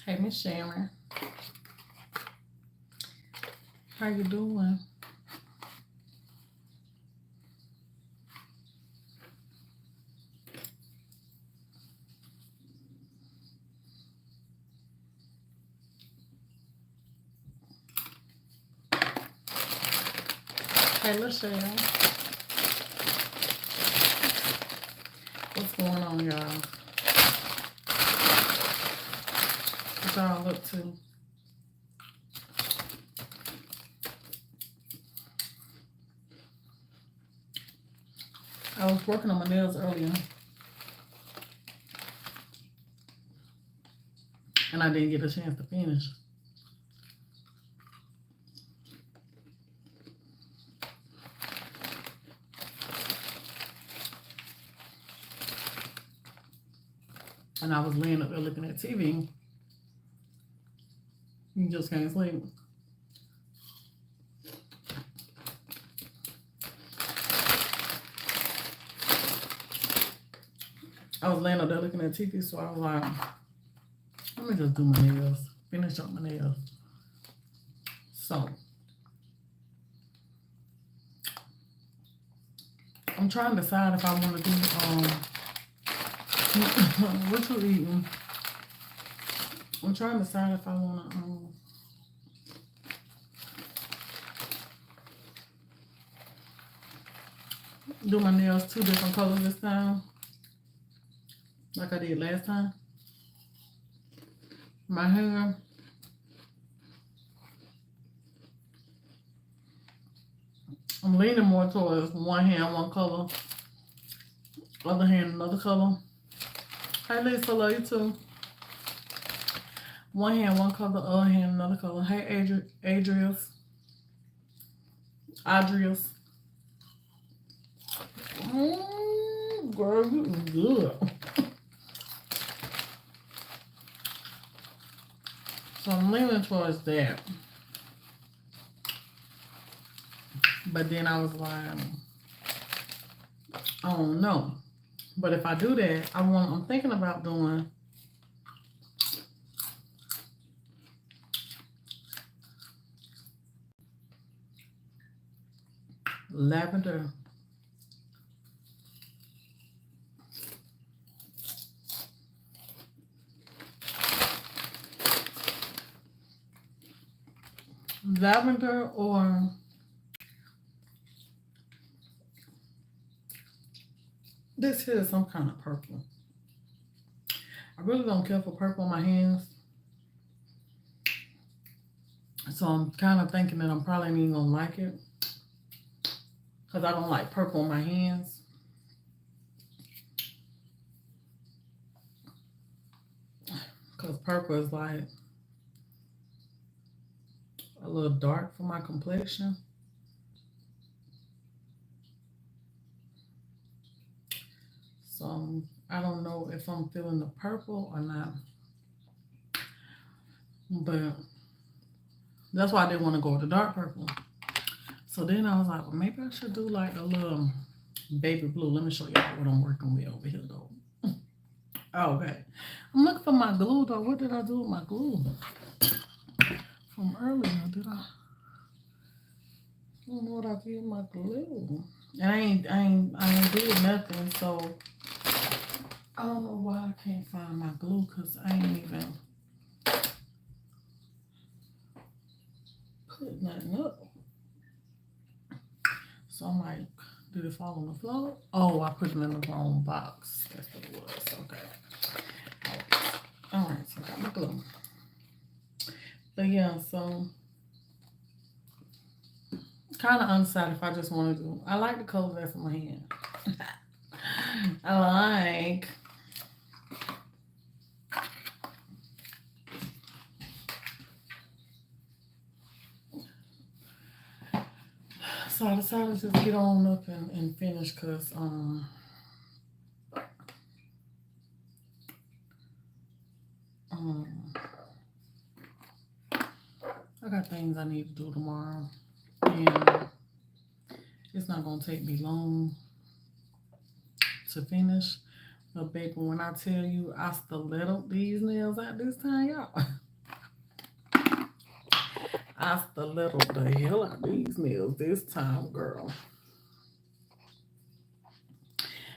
Hey, Miss Sharon. How you doing? Hey, Michelle. What's going on, y'all? What y'all up to? I was working on my nails earlier, and I didn't get a chance to finish. And I was laying up there looking at TV. You just can't sleep. I was laying up there looking at TV, so I was like, let me just do my nails, finish up my nails. So, I'm trying to decide if I want to do, what you eating? I'm trying to decide if I want to, do my nails 2 different colors this time, like I did last time. My hair, I'm leaning more towards one hand, one color, other hand, another color. Hey, Lisa, love you too. One hand, one color, other hand, another color. Hey, Adrius. Girl, you good. So I'm leaning towards that. But then I was like, I don't know. But if I do that, I'm thinking about doing lavender. Lavender or this here is some kind of purple. I really don't care for purple on my hands. So I'm kind of thinking that I'm probably not even going to like it. Because I don't like purple on my hands. Because purple is like a little dark for my complexion. So I don't know if I'm feeling the purple or not. But that's why I didn't want to go with the dark purple. So then I was like, well, maybe I should do like a little baby blue. Let me show y'all what I'm working with over here though. Okay. I'm looking for my glue though. What did I do with my glue? From earlier, did I don't know what I did with my glue. And I ain't did nothing, so I don't know why I can't find my glue because I ain't even put nothing up. So I'm like, did it fall on the floor? Oh, I put it in the wrong box. That's what it was. Okay. All right, so I got my glue. But yeah, so kind of undecided if I just want to do. I like the color that's in my hand. I like. So I decided to just get on up and finish because I got things I need to do tomorrow, and it's not gonna take me long to finish. But baby, when I tell you I stilettoed these nails out this time, y'all. I stilettoed the hell out these nails this time, girl.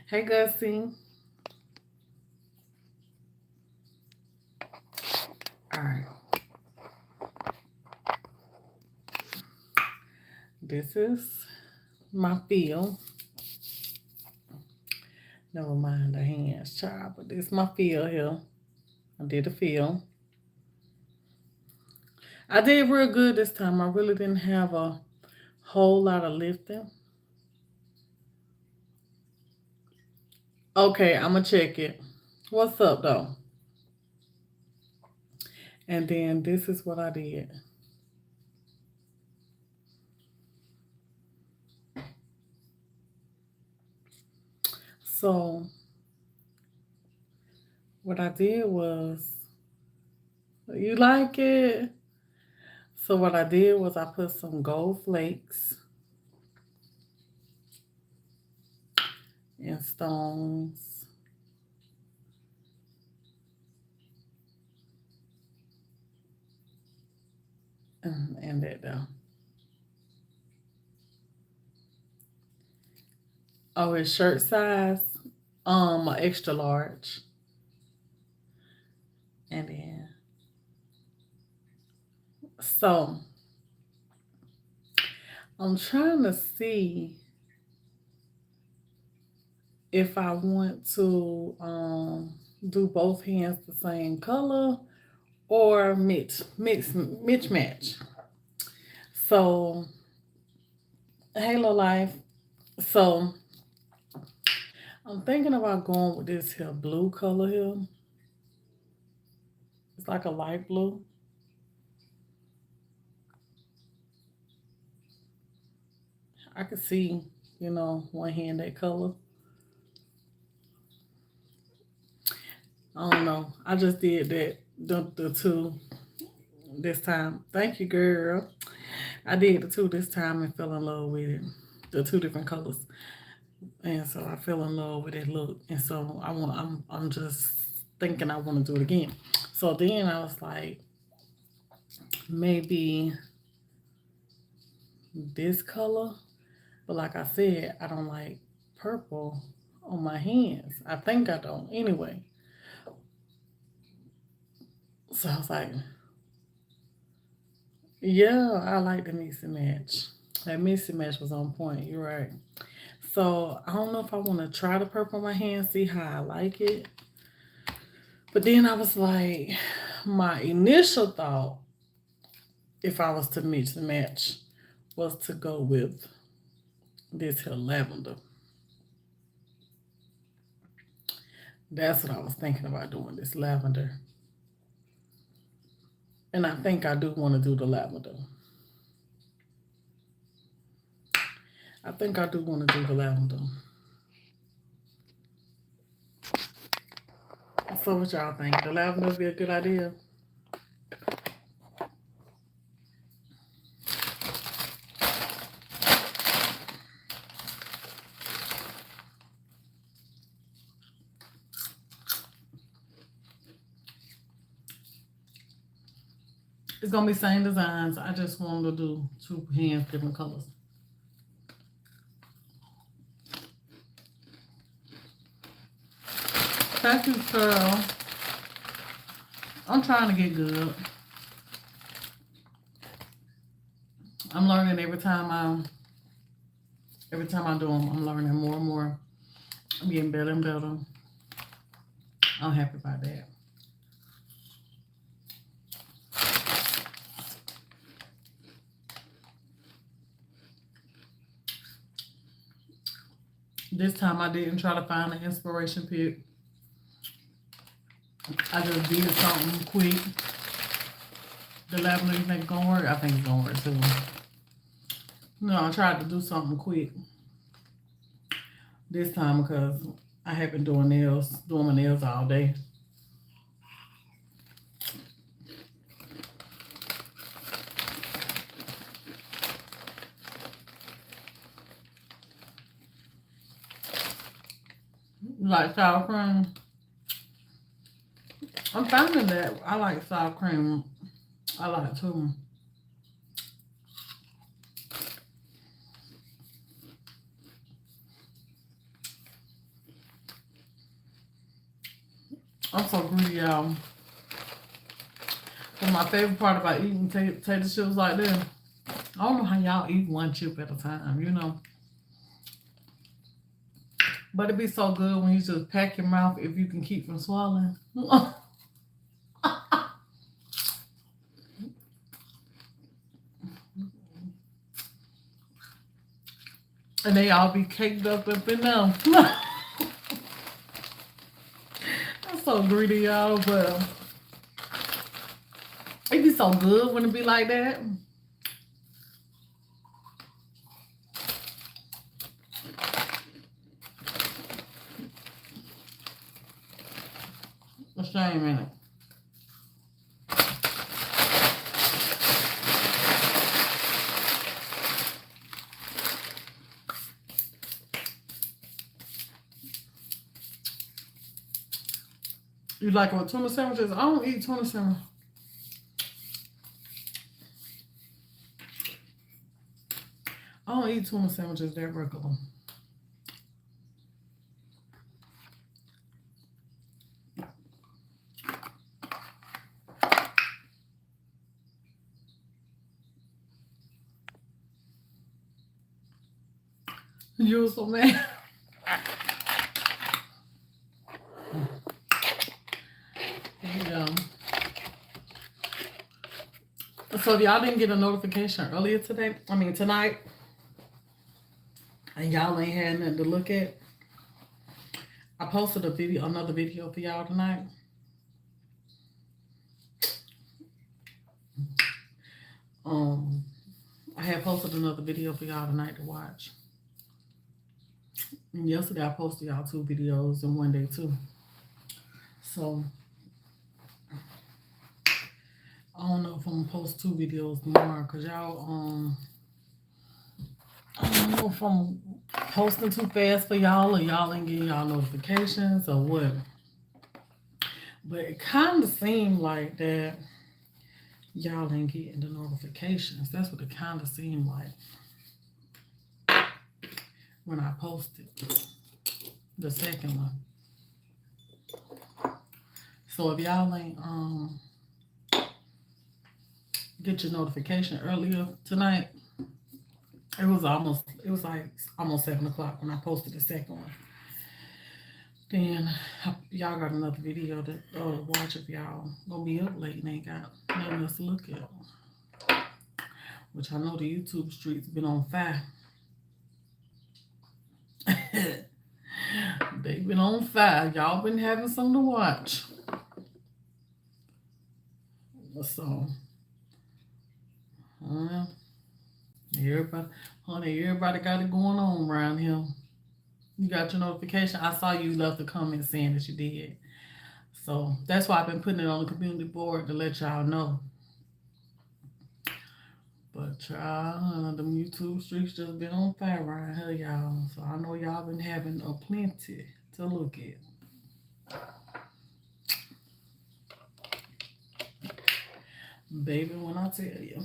Hey, Gussie. All right. This is my feel. Never mind the hands, child, but this is my feel here. I did a feel. I did real good this time. I really didn't have a whole lot of lifting. Okay, I'm gonna check it. What's up though? And then this is what I did. So what I did was, you like it? So what I did was I put some gold flakes and stones. And that down. Oh, it's shirt size, a extra large. And then, so I'm trying to see if I want to do both hands the same color or mix match. So, Halo Life. So I'm thinking about going with this here blue color here. It's like a light blue. I could see, one hand that color. I don't know. I just did that the two this time. Thank you, girl. I did the two this time and fell in love with it. The two different colors. And so I fell in love with that look. And so I'm just thinking I want to do it again. So then I was like, maybe this color. But like I said, I don't like purple on my hands. I think I don't anyway. So I was like, yeah, I like the mix and match. That mix and match was on point. You're right. So I don't know if I want to try the purple on my hands, see how I like it. But then I was like, my initial thought, if I was to mix and match, was to go with this here lavender. That's what I was thinking about doing, this lavender. And I think I do want to do the lavender. I think I do want to do the lavender. So what y'all think? The lavender would be a good idea? It's gonna be same designs. I just wanted to do two hands, different colors. Thank you, girl. I'm trying to get good. I'm learning every time I do them. I'm learning more and more. I'm getting better and better. I'm happy about that. This time I didn't try to find an inspiration pic. I just did something quick. The lavender, you think it's gonna work? I think it's gonna work too. No, I tried to do something quick this time because I have been doing my nails all day. Like sour cream. I'm finding that I like sour cream. I like too. I'm so greedy, y'all. But my favorite part about eating potato chips like this, I don't know how y'all eat one chip at a time, you know. But it'd be so good when you just pack your mouth if you can keep from swallowing. And they all be caked up in them. I'm so greedy, y'all, but it be so good when it be like that. A shame in it. You like it with tuna sandwiches? I don't eat tuna sandwiches. I don't eat tuna sandwiches that regular. You were so mad. Yeah. So if y'all didn't get a notification earlier tonight, and y'all ain't had nothing to look at, I posted another video for y'all tonight. I had posted another video for y'all tonight to watch. And yesterday I posted y'all 2 videos in one day too. So I don't know if I'm gonna post 2 videos tomorrow because y'all I don't know if I'm posting too fast for y'all or y'all ain't getting y'all notifications or what. But it kind of seemed like that y'all ain't getting the notifications. That's what it kind of seemed like when I posted the second one. So if y'all ain't get your notification earlier tonight, it was like almost 7 o'clock when I posted the second one. Then y'all got another video to watch if y'all gonna be up late and ain't got nothing else to look at. Which I know the YouTube streets been on fire. They been on fire. Y'all been having something to watch. So, everybody got it going on around here. You got your notification. I saw you left a comment saying that you did. So that's why I've been putting it on the community board to let y'all know. But y'all, them YouTube streets just been on fire around here, y'all. So I know y'all been having a plenty to look at. Baby, when I tell you,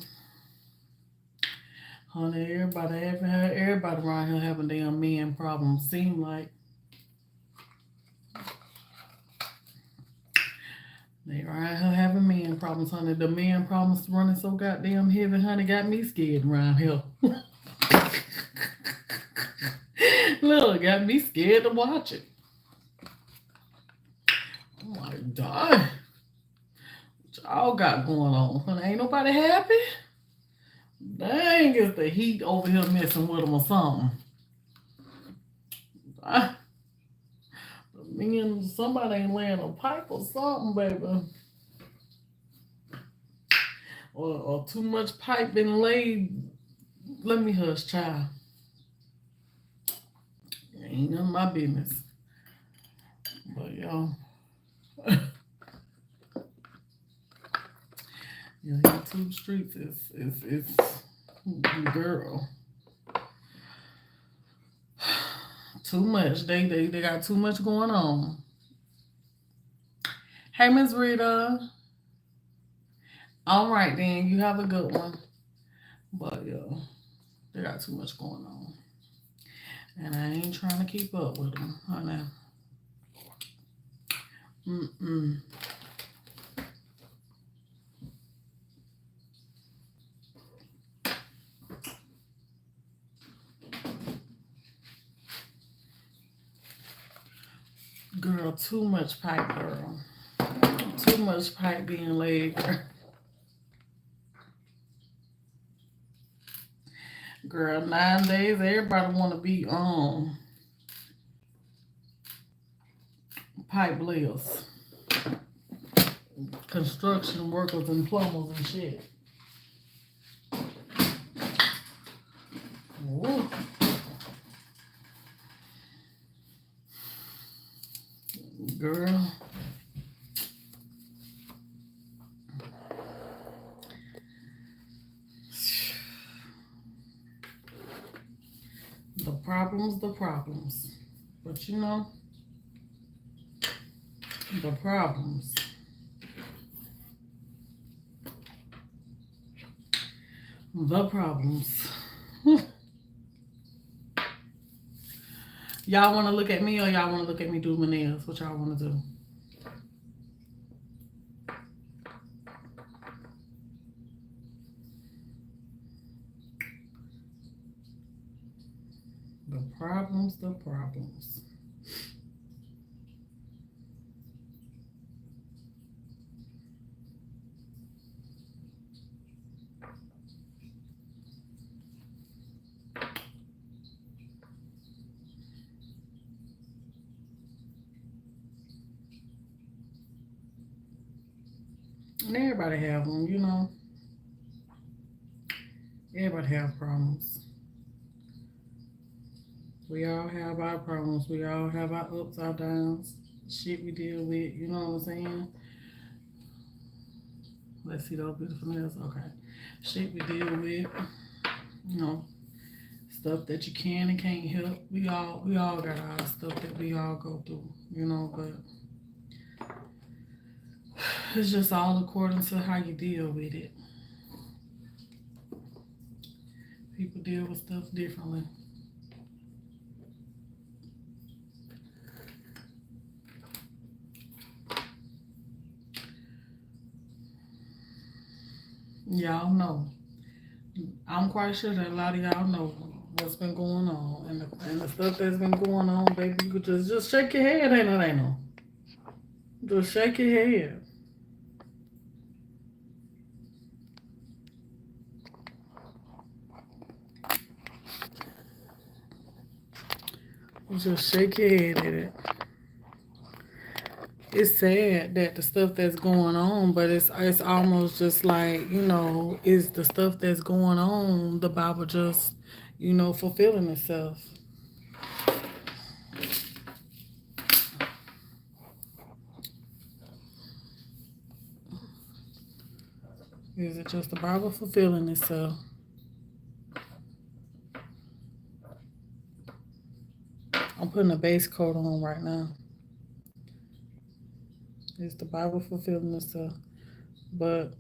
honey, everybody around here having damn man problems. Seem like they around here having man problems, honey. The man problems running so goddamn heavy, honey, got me scared around here. Look, got me scared to watch it. Oh my God. What y'all got going on, honey? Ain't nobody happy? Dang, it's the heat over here messing with them or something. Somebody ain't laying a pipe or something, baby. Or too much pipe been laid. Let me hush, child. Ain't none of my business. But y'all, YouTube streets is girl. Too much. They got too much going on. Hey, Miss Rita. All right, then. You have a good one. But, yeah, they got too much going on. And I ain't trying to keep up with them, honey. Mm-mm. Girl, too much pipe, girl. Too much pipe being laid, girl. Girl, 9 days, everybody want to be pipe layers, construction workers and plumbers and shit. Ooh. Girl. The problems. But you know, the problems. The problems. Y'all want to look at me or y'all want to look at me do my nails? What y'all want to do? The problems, the problems. And everybody have them, you know. Everybody have problems. We all have our problems. We all have our ups, our downs, shit we deal with. You know what I'm saying? Let's see those beautiful nails. Okay, shit we deal with. You know, stuff that you can and can't help. We all got our stuff that we all go through. You know, but it's just all according to how you deal with it. People deal with stuff differently. Y'all know. I'm quite sure that a lot of y'all know what's been going on and the stuff that's been going on, baby. You could just shake your head, ain't no. Just shake your head. Just shake your head at it. It's sad that the stuff that's going on, but it's almost just like, you know, it's the stuff that's going on, the Bible just, you know, fulfilling itself. Is it just the Bible fulfilling itself? I'm putting a base coat on right now. Is the Bible fulfilling itself? But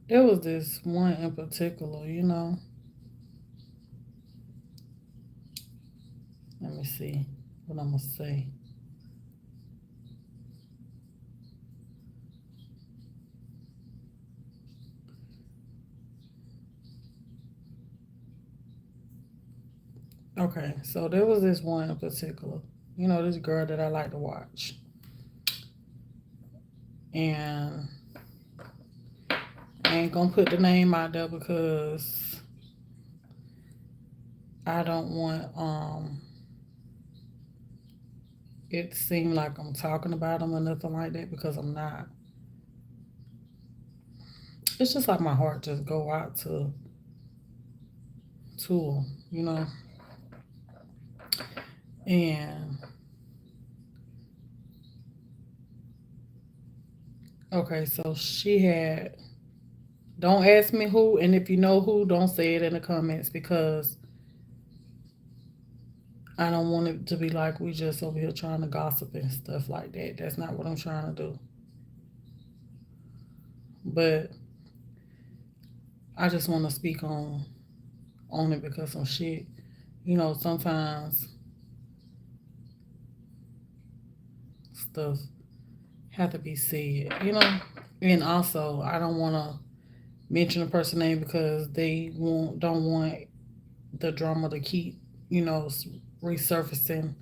there was this one in particular, you know. Let me see what I'm going to say. Okay, so there was this one in particular. You know, this girl that I like to watch. And I ain't gonna put the name out there because I don't want it to seem like I'm talking about them or nothing like that, because I'm not. It's just like my heart just go out to to him, And okay, so she had. Don't ask me who, and if you know who, don't say it in the comments because I don't want it to be like we just over here trying to gossip and stuff like that. That's not what I'm trying to do. But I just want to speak on it because some shit, sometimes stuff have to be said. And also, I don't want to mention a person's name because they don't want the drama to keep, resurfacing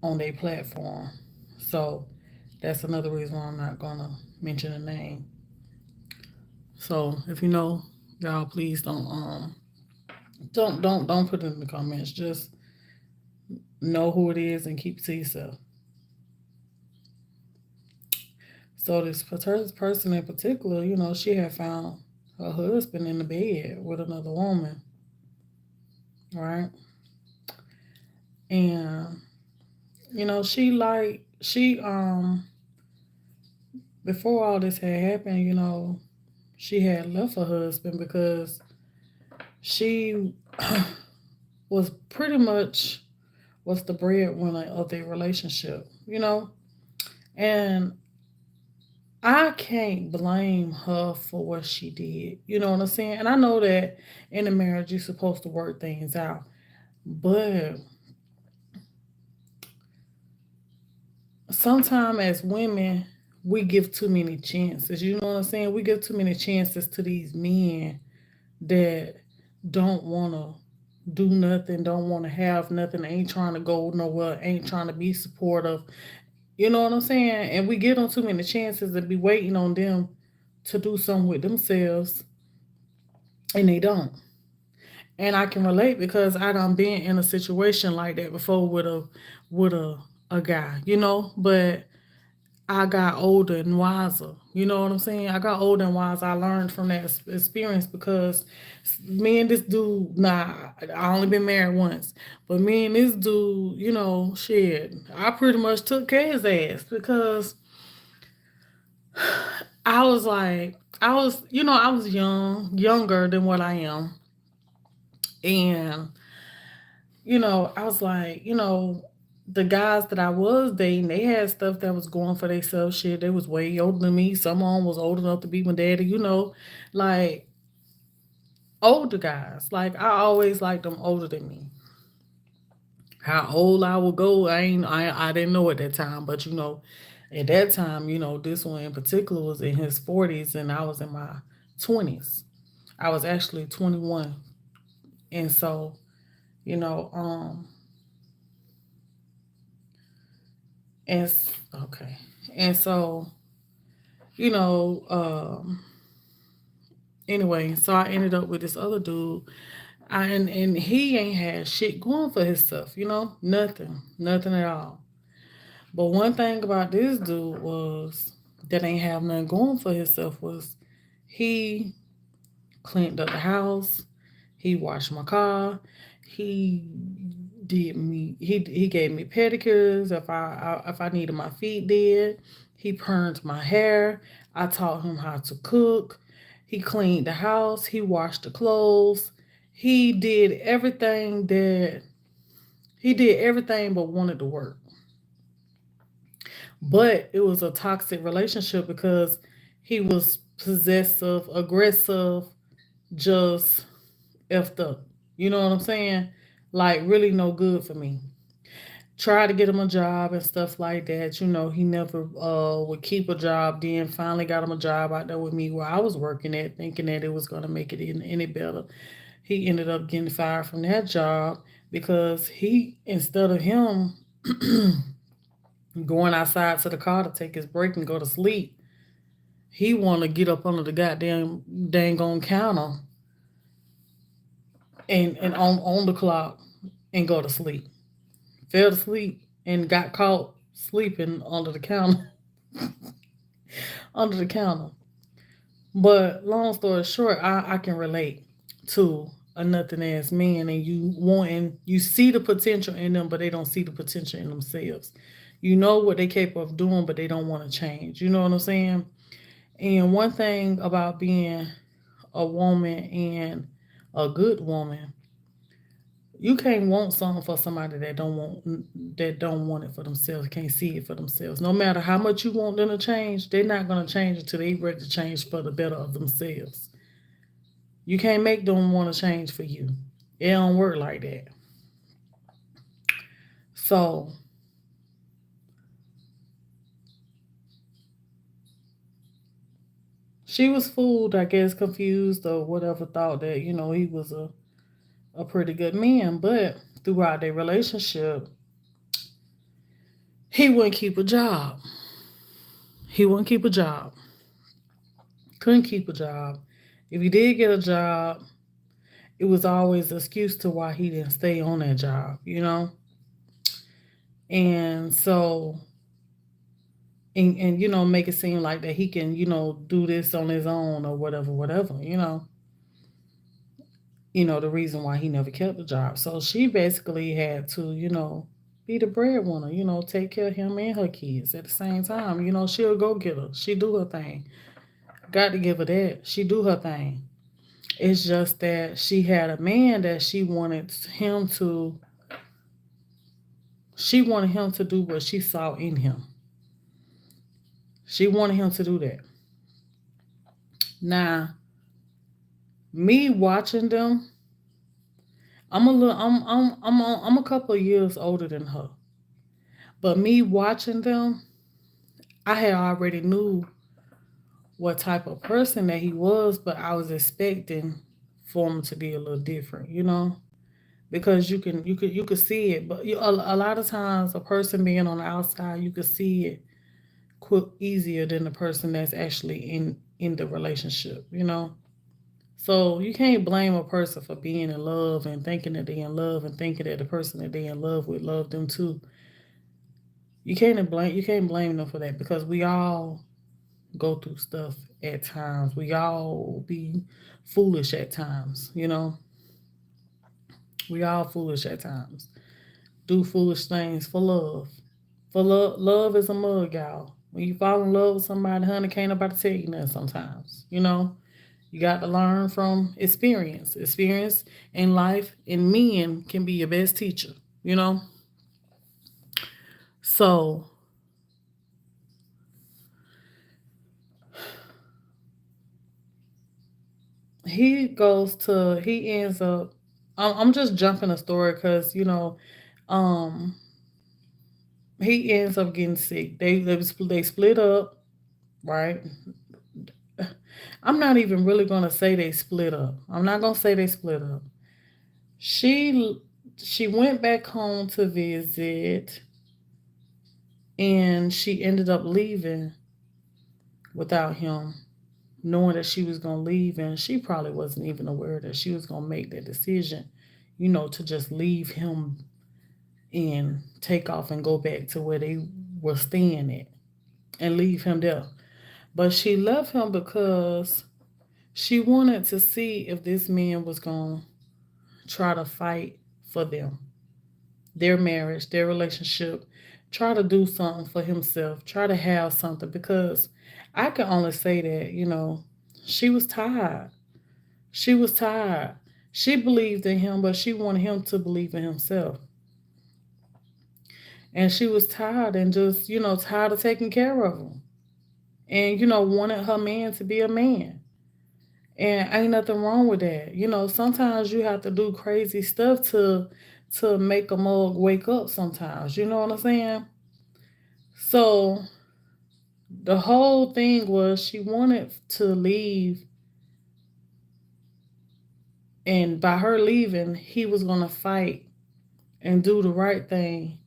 on their platform. So that's another reason why I'm not gonna mention a name. So if you know, y'all please don't put it in the comments. Just know who it is and keep it to yourself. So this person in particular, she had found her husband in the bed with another woman, right? And she before all this had happened, she had left her husband because she was pretty much was the breadwinner of their relationship. And I can't blame her for what she did. You know what I'm saying? And I know that in a marriage you're supposed to work things out. But sometimes as women, we give too many chances. You know what I'm saying? We give too many chances to these men that don't want to do nothing, don't want to have nothing, ain't trying to go nowhere, ain't trying to be supportive. You know what I'm saying? And we give them too many chances and be waiting on them to do something with themselves, and they don't. And I can relate because I done been in a situation like that before with a guy, But I got older and wiser. You know what I'm saying? I got older and wiser. I learned from that experience because me and this dude, nah, I only been married once, but me and this dude, shit, I pretty much took care of his ass because I was like, I was younger than what I am, and I was like, the guys that I was dating, they had stuff that was going for themselves. Shit, they was way older than me. Some of them was old enough to be my daddy. Like older guys. Like I always liked them older than me. How old I would go, I didn't know at that time, but at that time, this one in particular was in his 40s and I was in my 20s. I was actually 21. And so, you know, and okay. And so, you know, anyway, so I ended up with this other dude. And he ain't had shit going for himself, nothing, nothing at all. But one thing about this dude was that ain't have nothing going for himself was he cleaned up the house, he washed my car, he he gave me pedicures if I needed my feet did. He permed my hair. I taught him how to cook. He cleaned the house. He washed the clothes. He did everything that he did everything but wanted to work. But it was a toxic relationship because he was possessive, aggressive, just effed up. You know what I'm saying? Like really no good for me. Tried to get him a job and stuff like that. He never would keep a job. Then finally got him a job out there with me where I was working at, thinking that it was gonna make it any better. He ended up getting fired from that job because he instead of him going outside to the car to take his break and go to sleep, he want to get up under the goddamn dang on counter and on the clock and go to sleep. Fell asleep and got caught sleeping under the counter. Under the counter. But long story short, I can relate to a nothing ass man, and you see the potential in them, but they don't see the potential in themselves. You know what they capable of doing, but they don't want to change. You know what I'm saying? And one thing about being a woman and a good woman, you can't want something for somebody that don't want it for themselves, can't see it for themselves. No matter how much you want them to change, they're not gonna change until they ready to change for the better of themselves. You can't make them want to change for you. It don't work like that. So she was fooled, I guess, confused or whatever, thought that, he was a pretty good man. But throughout their relationship, he wouldn't keep a job. He wouldn't keep a job. Couldn't keep a job. If he did get a job, it was always an excuse to why he didn't stay on that job. And so, and make it seem like that he can, do this on his own or whatever, whatever. The reason why he never kept the job. So she basically had to, be the breadwinner, take care of him and her kids at the same time. She'll go get her. She do her thing. Got to give her that. She do her thing. It's just that she had a man that she wanted him to do what she saw in him. She wanted him to do that. Now, me watching them, I'm a couple of years older than her. But me watching them, I had already knew what type of person that he was, but I was expecting for him to be a little different. Because you could see it, but a lot of times a person being on the outside, you could see it quick easier than the person that's actually in the relationship. So you can't blame a person for being in love and thinking that they're in love and thinking that the person that they're in love with love them too. You can't blame them for that, because we all go through stuff at times. We all be foolish at times. We all foolish at times. Do foolish things for love. For love is a mug, y'all. When you fall in love with somebody, honey, can't nobody tell you nothing sometimes. You got to learn from experience. Experience in life and men can be your best teacher, you know? So he ends up, I'm just jumping a story because, um, he ends up getting sick. They split up, right? I'm not even really gonna say they split up. I'm not gonna say they split up. She she went back home to visit, and she ended up leaving without him, knowing that she was gonna leave, and she probably wasn't even aware that she was gonna make that decision, to just leave him and take off and go back to where they were staying at and leave him there. But she left him because she wanted to see if this man was going to try to fight for them, their marriage, their relationship, try to do something for himself, try to have something. Because I can only say that, she was tired. She was tired. She believed in him, but she wanted him to believe in himself. And she was tired and just, tired of taking care of him. And, wanted her man to be a man. And ain't nothing wrong with that. Sometimes you have to do crazy stuff to make a mug wake up sometimes. You know what I'm saying? So the whole thing was she wanted to leave, and by her leaving, he was gonna fight and do the right thing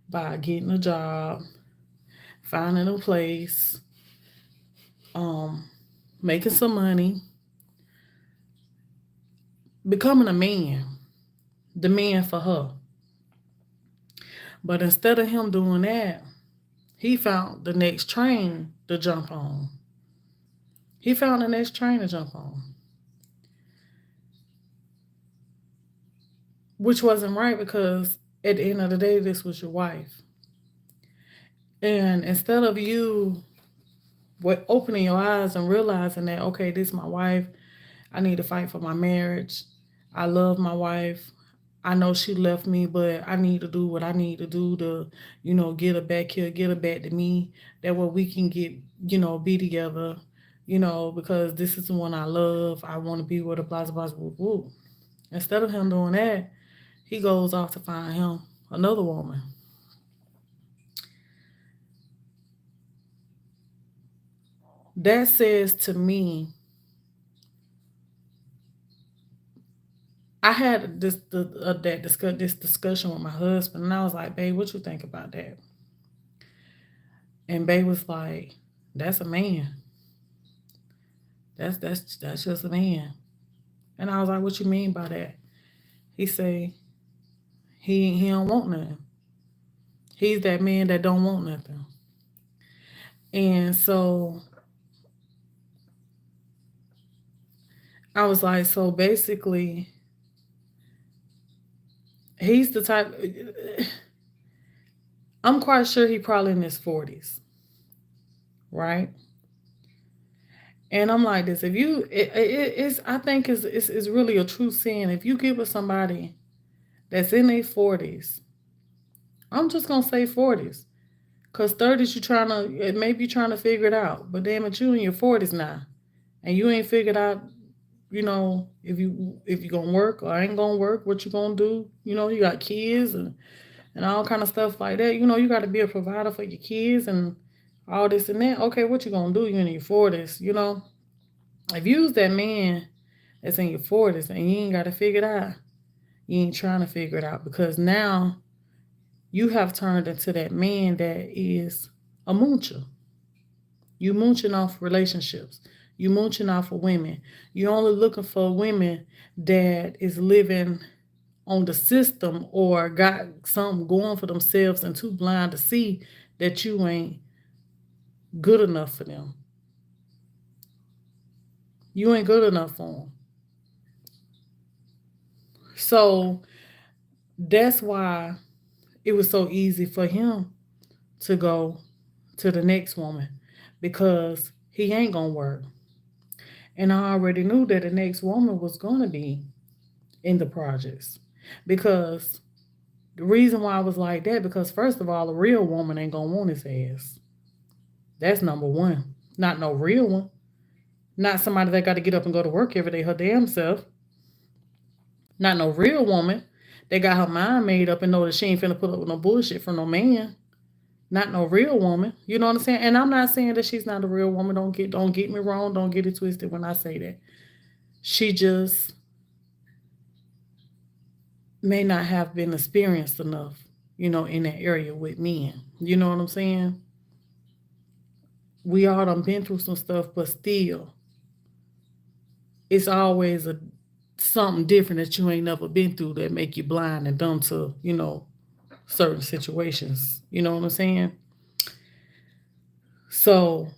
by getting a job, finding a place, um, making some money, becoming a man, the man for her. But instead of him doing that, he found the next train to jump on. He found the next train to jump on. which wasn't right because at the end of the day, this was your wife. And instead of you opening your eyes and realizing that, okay, this is my wife, I need to fight for my marriage. I love my wife. I know she left me, but I need to do what I need to do to, get her back here, get her back to me. That way we can get, be together, because this is the one I love. I want to be with her, blah, blah, blah, blah, blah. Instead of him doing that, he goes off to find him another woman. That says to me, I had this discussion with my husband, and I was like, "Babe, what you think about that?" And Babe was like, "That's a man. That's just a man." And I was like, "What you mean by that?" He say he don't want nothing. He's that man that don't want nothing. And so I was like, so basically, he's the type. I'm quite sure he probably in his 40s, right? And I'm like this. If you, it's I think it's really a true sin. If you get with somebody that's in their 40s, I'm just gonna say 40s, cause 30s you trying to maybe you trying to figure it out. But damn it, you in your 40s now, and you ain't figured out. If you gonna work or ain't gonna work, what you gonna do? You got kids and all kind of stuff like that. You got to be a provider for your kids and all this and that. Okay, what you gonna do? You in your 40s, If you was that man that's in your 40s and you ain't got to figure it out, you ain't trying to figure it out because now you have turned into that man that is a moocher. You mooching off relationships. You mooching off of women. You only looking for women that is living on the system or got something going for themselves and too blind to see that you ain't good enough for them. You ain't good enough for them. So that's why it was so easy for him to go to the next woman because he ain't gonna work. And I already knew that the next woman was gonna be in the projects because the reason why I was like that because first of all, a real woman ain't gonna want his ass. That's number one. Not no real one. Not somebody that got to get up and go to work every day her damn self. Not no real woman that got her mind made up and know that she ain't finna put up with no bullshit from no man. Not no real woman. You know what I'm saying? And I'm not saying that she's not a real woman. Don't get me wrong. Don't get it twisted when I say that. She just may not have been experienced enough, in that area with men. You know what I'm saying? We all done been through some stuff, but still, it's always a something different that you ain't never been through that make you blind and dumb to, certain situations. You know what I'm saying? So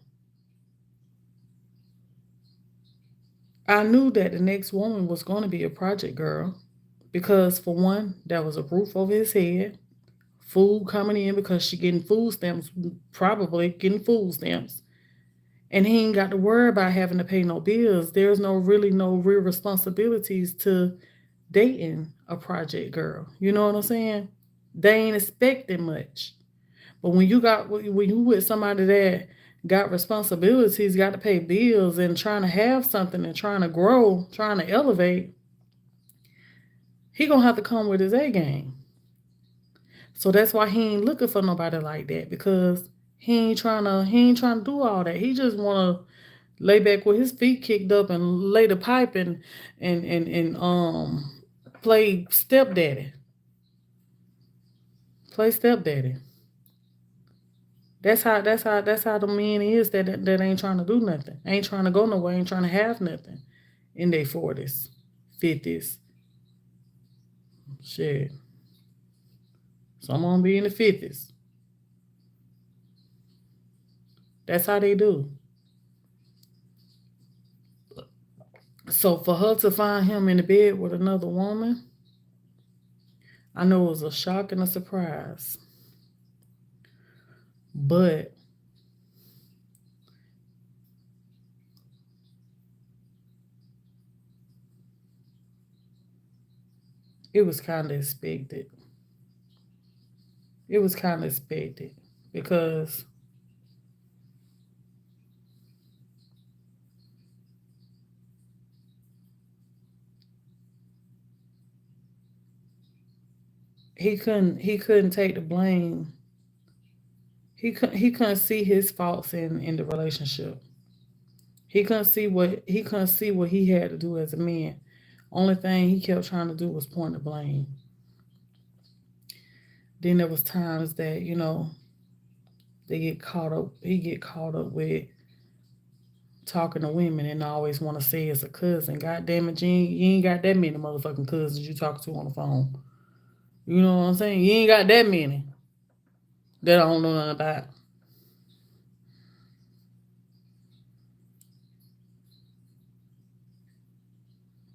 I knew that the next woman was going to be a project girl because for one, there was a roof over his head, food coming in because she getting food stamps, probably getting food stamps. And he ain't got to worry about having to pay no bills. There's no real responsibilities to dating a project girl. You know what I'm saying? They ain't expecting much. But when you with somebody that got responsibilities, got to pay bills and trying to have something and trying to grow, trying to elevate, he gonna have to come with his A game. So that's why he ain't looking for nobody like that because he ain't trying to do all that. He just wanna lay back with his feet kicked up and lay the pipe and play stepdaddy. Play stepdaddy. That's how the man is that ain't trying to do nothing. Ain't trying to go nowhere, ain't trying to have nothing in their 40s, 50s. Shit. Some of them be in the 50s. That's how they do. So for her to find him in the bed with another woman, I know it was a shock and a surprise, but it was kind of expected. It was kind of expected because he couldn't take the blame. He couldn't see his faults in the relationship. He couldn't see what he had to do as a man. Only thing he kept trying to do was point the blame. Then there was times that he get caught up with talking to women and always want to say it's a cousin. God damn it, you ain't got that many motherfucking cousins you talk to on the phone. You know what I'm saying? You ain't got that many that I don't know nothing about.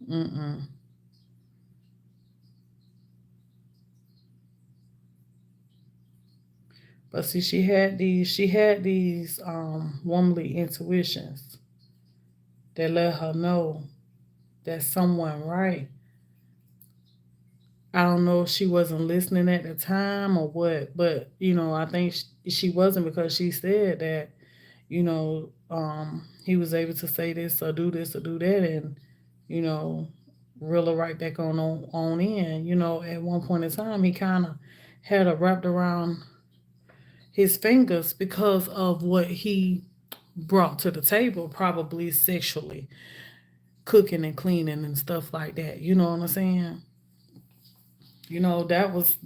Mm-mm. But see, she had these womanly intuitions that let her know that someone right. I don't know if she wasn't listening at the time or what, but I think she wasn't because she said that he was able to say this or do that, and you know, reel her right back on in. At one point in time, he kind of had her wrapped around his fingers because of what he brought to the table, probably sexually, cooking and cleaning and stuff like that. You know what I'm saying? That was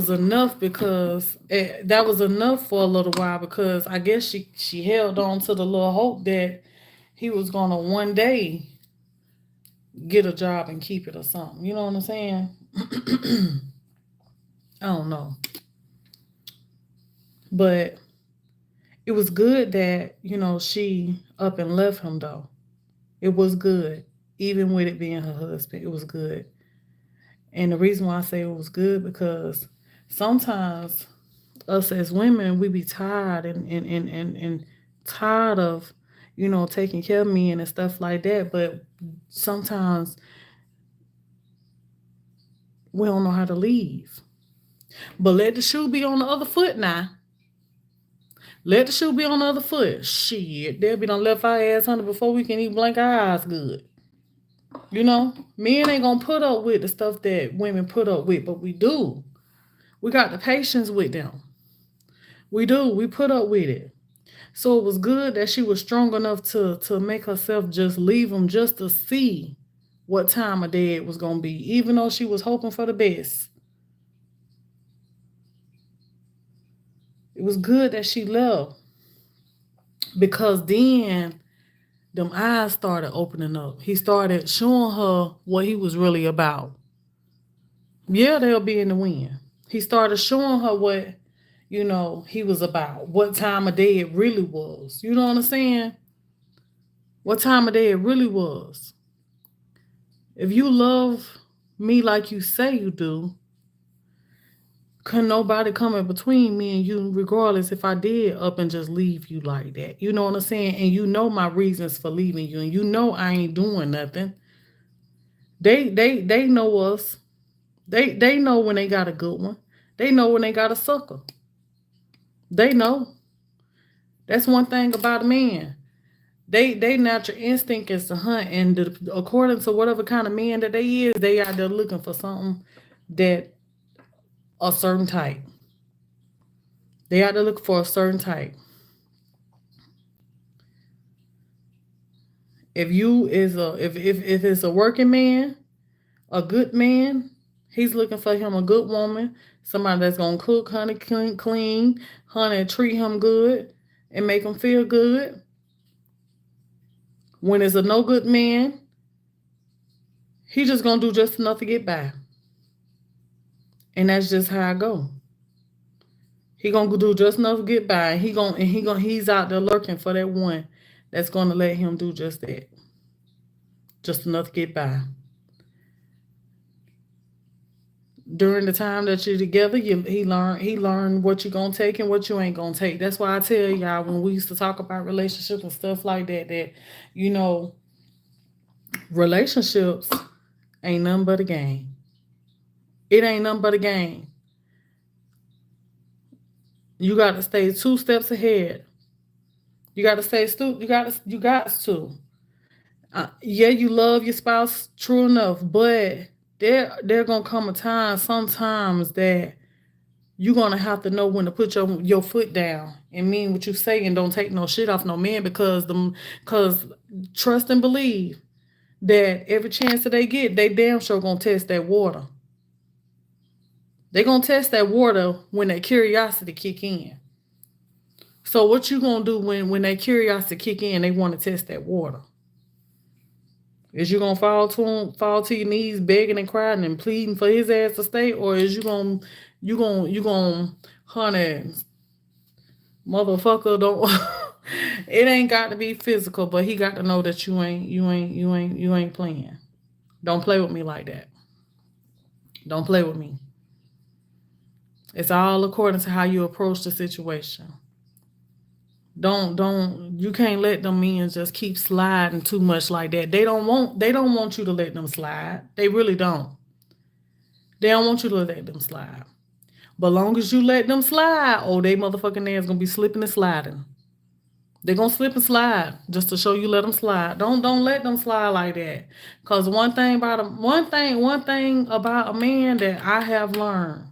enough because that was enough for a little while because I guess she held on to the little hope that he was gonna one day get a job and keep it or something. You know what I'm saying? I don't know, but it was good that she up and left him though. It was good, even with it being her husband. It was good, and the reason why I say it was good because sometimes us as women, we be tired and tired of, taking care of men and stuff like that. But sometimes we don't know how to leave. But let the shoe be on the other foot now. Let the shoe be on the other foot. Shit, they'll be done left our ass under before we can even blink our eyes good. Men ain't gonna put up with the stuff that women put up with, but we do. We got the patience with them. We do. We put up with it. So it was good that she was strong enough to make herself just leave him just to see what time of day it was gonna be, even though she was hoping for the best. It was good that she left because then them eyes started opening up. He started showing her what he was really about. Yeah, they'll be in the wind. He started showing her what he was about, what time of day it really was. You know what I'm saying? What time of day it really was. If you love me like you say you do, can nobody come in between me and you, regardless if I did up and just leave you like that. You know what I'm saying? And you know my reasons for leaving you, and you know I ain't doing nothing. They know us. They know when they got a good one. They know when they got a sucker. They know. That's one thing about a man. They natural instinct is to hunt, and according to whatever kind of man that they is, they out there looking for something that a certain type. They out there looking for a certain type. If it's a working man, a good man, he's looking for him a good woman, somebody that's gonna cook, honey, clean, honey, treat him good, and make him feel good. When it's a no good man, he just gonna do just enough to get by, and that's just how I go. He gonna do just enough to get by. He's out there lurking for that one that's gonna let him do just that, just enough to get by. During the time that you're together, he learned what you're gonna take and what you ain't gonna take. That's why I tell y'all when we used to talk about relationships and stuff like that, that you know, relationships ain't nothing but a game. It ain't nothing but a game. You got to stay 2 steps ahead. You got to stay You got to. You got to. Yeah, you love your spouse, true enough, but there gonna come a time, sometimes that you're gonna have to know when to put your foot down and mean what you say and don't take no shit off no man because trust and believe that every chance that they get, they damn sure gonna test that water. They gonna test that water when that curiosity kick in. So what you gonna do when that curiosity kick in? They want to test that water. Is you gonna fall to your knees, begging and crying and pleading for his ass to stay, or is you gonna honey motherfucker don't? It ain't got to be physical, but he got to know that you ain't playing. Don't play with me like that. Don't play with me. It's all according to how you approach the situation. Don't you can't let them men just keep sliding too much like that. They don't want you to let them slide. They really don't. They don't want you to let them slide. But long as you let them slide, oh, they motherfucking ass gonna be slipping and sliding. They're gonna slip and slide just to show you let them slide. Don't let them slide like that. Cause one thing about a man that I have learned.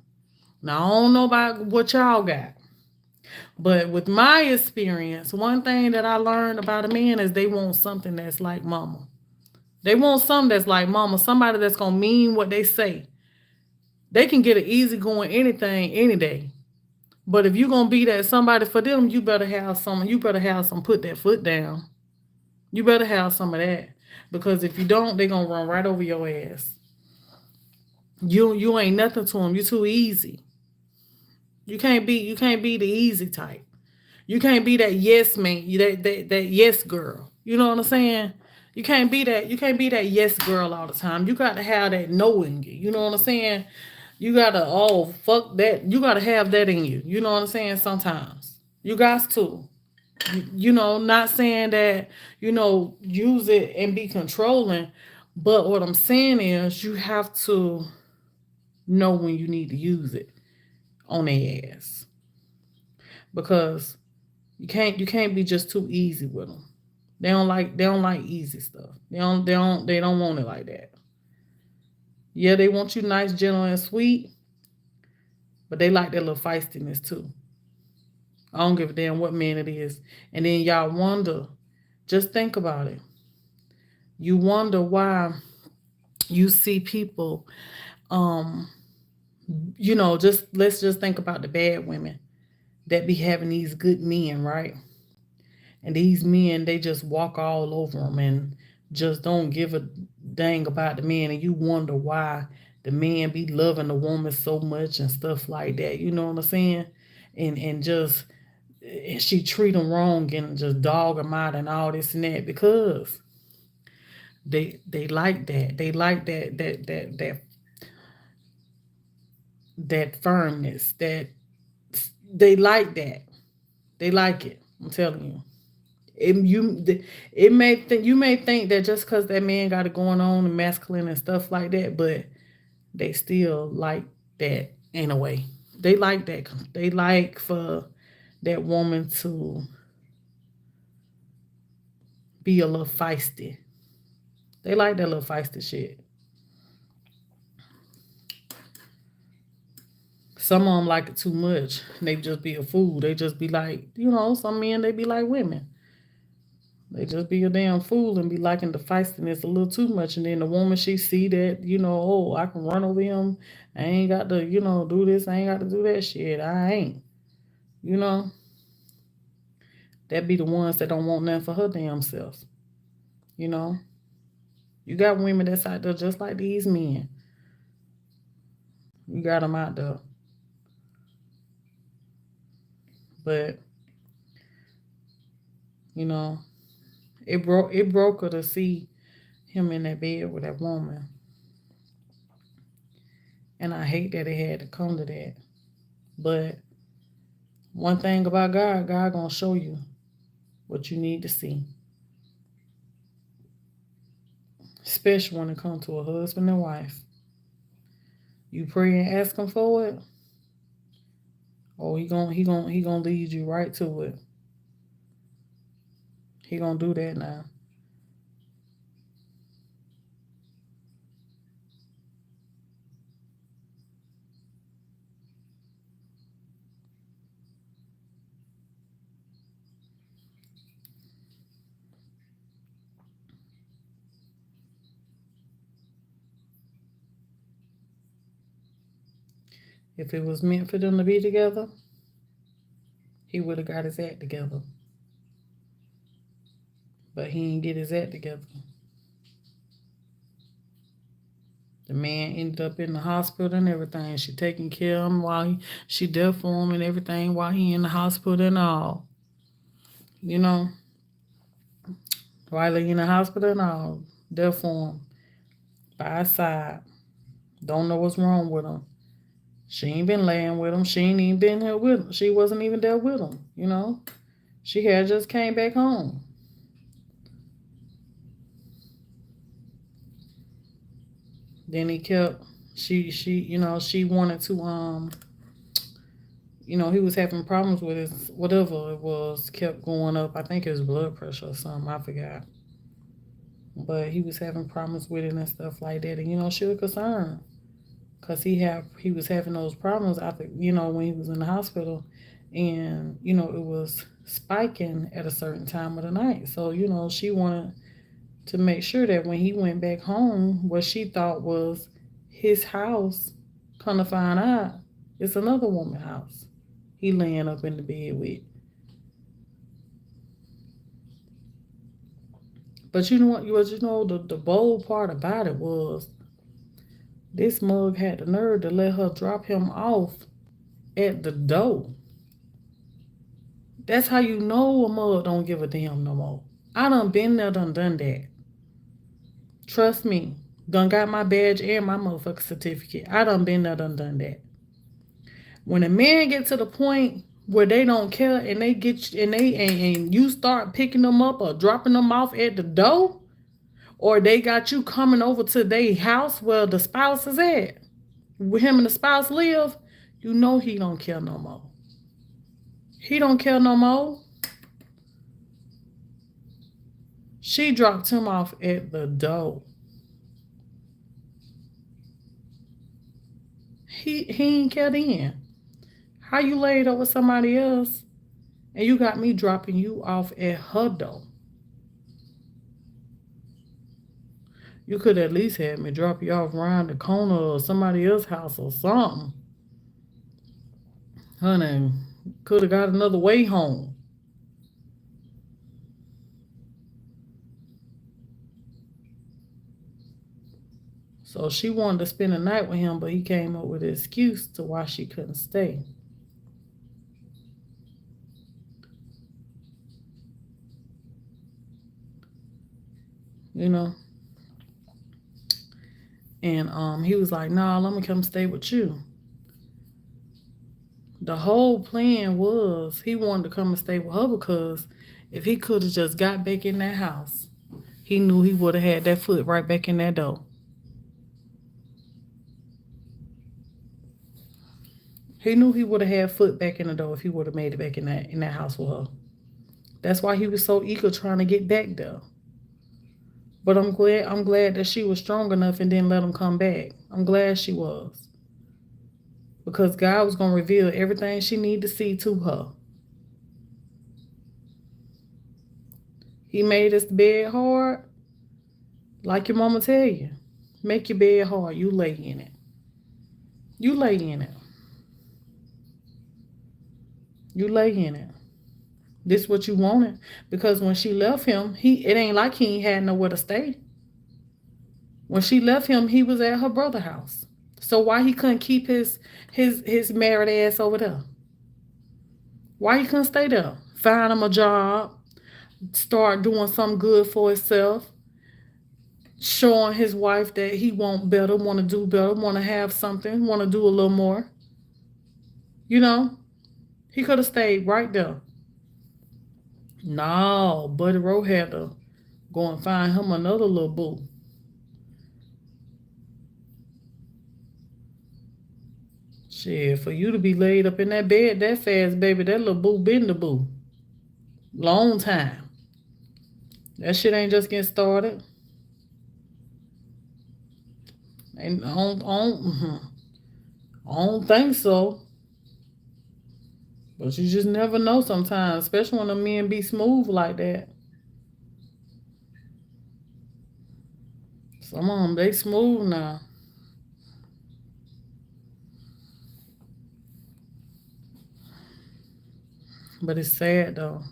Now I don't know about what y'all got. But with my experience, one thing that I learned about a man is they want something that's like mama. They want something that's like mama, somebody that's gonna mean what they say. They can get an easy going anything any day. But if you're gonna be that somebody for them, you better have some put that foot down. You better have some of that. Because if you don't, they're gonna run right over your ass. You ain't nothing to them. You too easy. You can't be the easy type. You can't be that yes man, that yes girl. You know what I'm saying? You can't be that yes girl all the time. You got to have that no in you. You know what I'm saying? You gotta fuck that. You gotta have that in you. You know what I'm saying? Sometimes. You got to. Not saying that, use it and be controlling, but what I'm saying is you have to know when you need to use it on their ass. Because you can't be just too easy with them. They don't like easy stuff. They don't want it like that. Yeah, they want you nice, gentle, and sweet, but they like that little feistiness too. I don't give a damn what man it is. And then y'all wonder, just think about it. You wonder why you see people, um, just let's just think about the bad women that be having these good men, right? And these men, they just walk all over them and just don't give a dang about the man. And you wonder why the man be loving the woman so much and stuff like that. You know what I'm saying? And just she treat him wrong and just dog him out and all this and that because they like that. They like that firmness. That they like that. They like it. I'm telling you. You may think that just because that man got it going on and masculine and stuff like that, but they still like that in a way. They like that. They like for that woman to be a little feisty. They like that little feisty shit. Some of them like it too much. They just be a fool. They just be like, some men they be like women. They just be a damn fool and be liking the feistiness a little too much. And then the woman she see that, oh, I can run over him. I ain't got to, do this. I ain't got to do that shit. I ain't. You know, that be the ones that don't want nothing for her damn self. You know, you got women that's out there just like these men. You got them out there. But, you know, it broke her to see him in that bed with that woman. And I hate that it had to come to that. But one thing about God, God gonna show you what you need to see. Especially when it comes to a husband and wife. You pray and ask him for it, oh he gonna lead you right to it. He gonna do that now. If it was meant for them to be together, he would have got his act together. But he didn't get his act together. The man ended up in the hospital and everything. She taking care of him she there for him and everything while he in the hospital and all. You know, while he in the hospital and all, there for him by his side. Don't know what's wrong with him. She ain't been laying with him. She ain't even been here with him. She wasn't even there with him. You know, she had just came back home. Then he kept. She wanted to he was having problems with his whatever it was, kept going up. I think his blood pressure or something. I forgot. But he was having problems with it and stuff like that. And she was concerned because he was having those problems after when he was in the hospital, and it was spiking at a certain time of the night. So she wanted to make sure that when he went back home, what she thought was his house, come to find out, it's another woman's house he laying up in the bed with. But the bold part about it was this mug had the nerve to let her drop him off at the door. That's how you know a mug don't give a damn no more. I done been there, done that. Trust me. Done got my badge and my motherfucking certificate. I done been there, done that. When a man get to the point where they don't care and they get you, and you start picking them up or dropping them off at the door, or they got you coming over to their house where the spouse is at, where him and the spouse live, you know he don't care no more. He don't care no more. She dropped him off at the door. He ain't care then. How you laid up with somebody else and you got me dropping you off at her door? You could at least have me drop you off around the corner or somebody else's house or something. Honey, could have got another way home. So she wanted to spend the night with him, but he came up with an excuse to why she couldn't stay. And he was like, "Nah, let me come stay with you." The whole plan was he wanted to come and stay with her because if he could have just got back in that house, he knew he would have had that foot right back in that door. He knew he would have had foot back in the door if he would have made it back in that house with her. That's why he was so eager trying to get back there. But I'm glad that she was strong enough and didn't let him come back. I'm glad she was. Because God was going to reveal everything she needed to see to her. He made his bed hard. Like your mama tell you. Make your bed hard. You lay in it. You lay in it. You lay in it. This what you wanted. Because when she left him, it ain't like he ain't had nowhere to stay. When she left him, he was at her brother's house. So why he couldn't keep his married ass over there? Why he couldn't stay there? Find him a job. Start doing something good for himself. showing his wife that he want better, want to do better, want to have something, want to do a little more. You know, he could have stayed right there. No, Buddy Rowe had to go and find him another little boo. Shit, for you to be laid up in that bed that fast, baby, that little boo been the boo. Long time. That shit ain't just getting started. And I don't think so. But you just never know sometimes, especially when the men be smooth like that. Some of them, they smooth now. But it's sad though.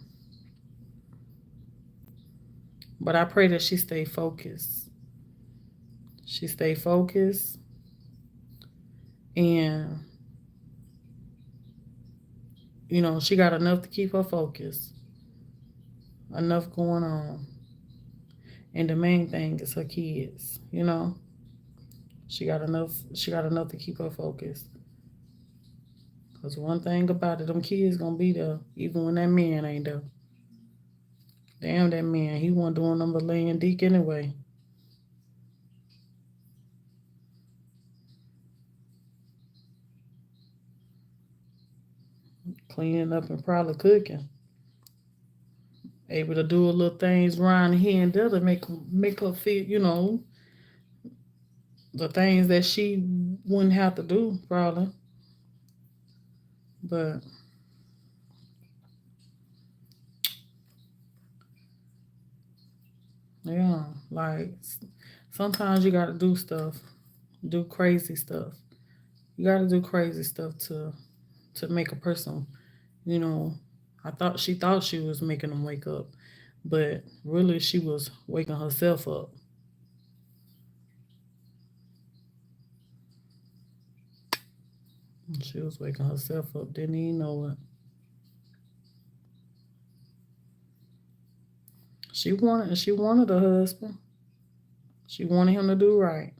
But I pray that she stay focused. She stay focused and she got enough to keep her focused. Enough going on. And the main thing is her kids. She got enough to keep her focused. Cause one thing about it, them kids gonna be there even when that man ain't there. Damn that man, he wasn't doing nothing but laying dick anyway. Cleaning up and probably cooking. Able to do a little things around here and there to make her feel, the things that she wouldn't have to do probably. But yeah, like sometimes you gotta do stuff, do crazy stuff. You gotta do crazy stuff to make a person, you know. She thought she was making them wake up, but really she was waking herself up. She was waking herself up, didn't even know it. She wanted a husband. She wanted him to do right,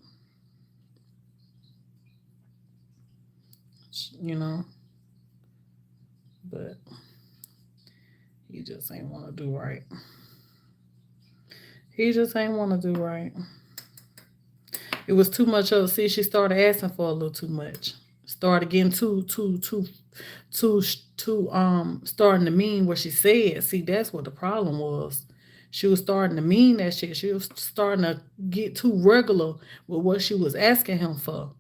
you know, but he just ain't want to do right. He just ain't want to do right. It was too much of. See, she started asking for a little too much. Started getting too starting to mean what she said. See, that's what the problem was. She was starting to mean that shit. She was starting to get too regular with what she was asking him for.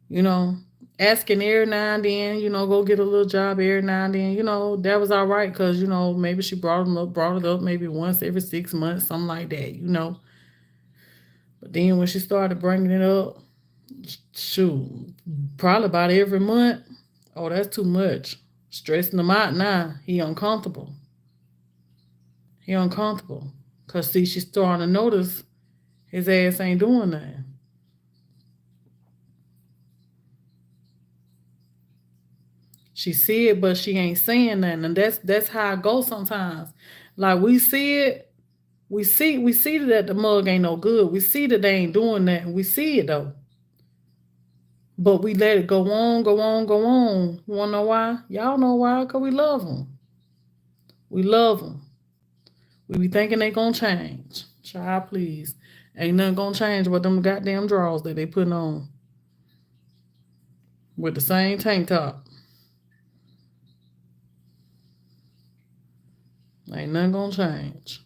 You know, asking every now and then, go get a little job every now and then. That was all right because maybe she brought it up maybe once every 6 months, something like that. But then when she started bringing it up, shoot, probably about every month. Oh, that's too much. Stressing him out now. He uncomfortable. He uncomfortable. Cause see, she's starting to notice his ass ain't doing nothing. She see it, but she ain't saying nothing. And that's how it goes sometimes. Like we see it, we see that the mug ain't no good. We see that they ain't doing that. We see it though. But we let it go on, go on, go on. You wanna know why? Y'all know why? Cause we love them. We love them. We be thinking they gonna change. Child, please. Ain't nothing gonna change but them goddamn drawers that they putting on with the same tank top. Ain't nothing gonna change.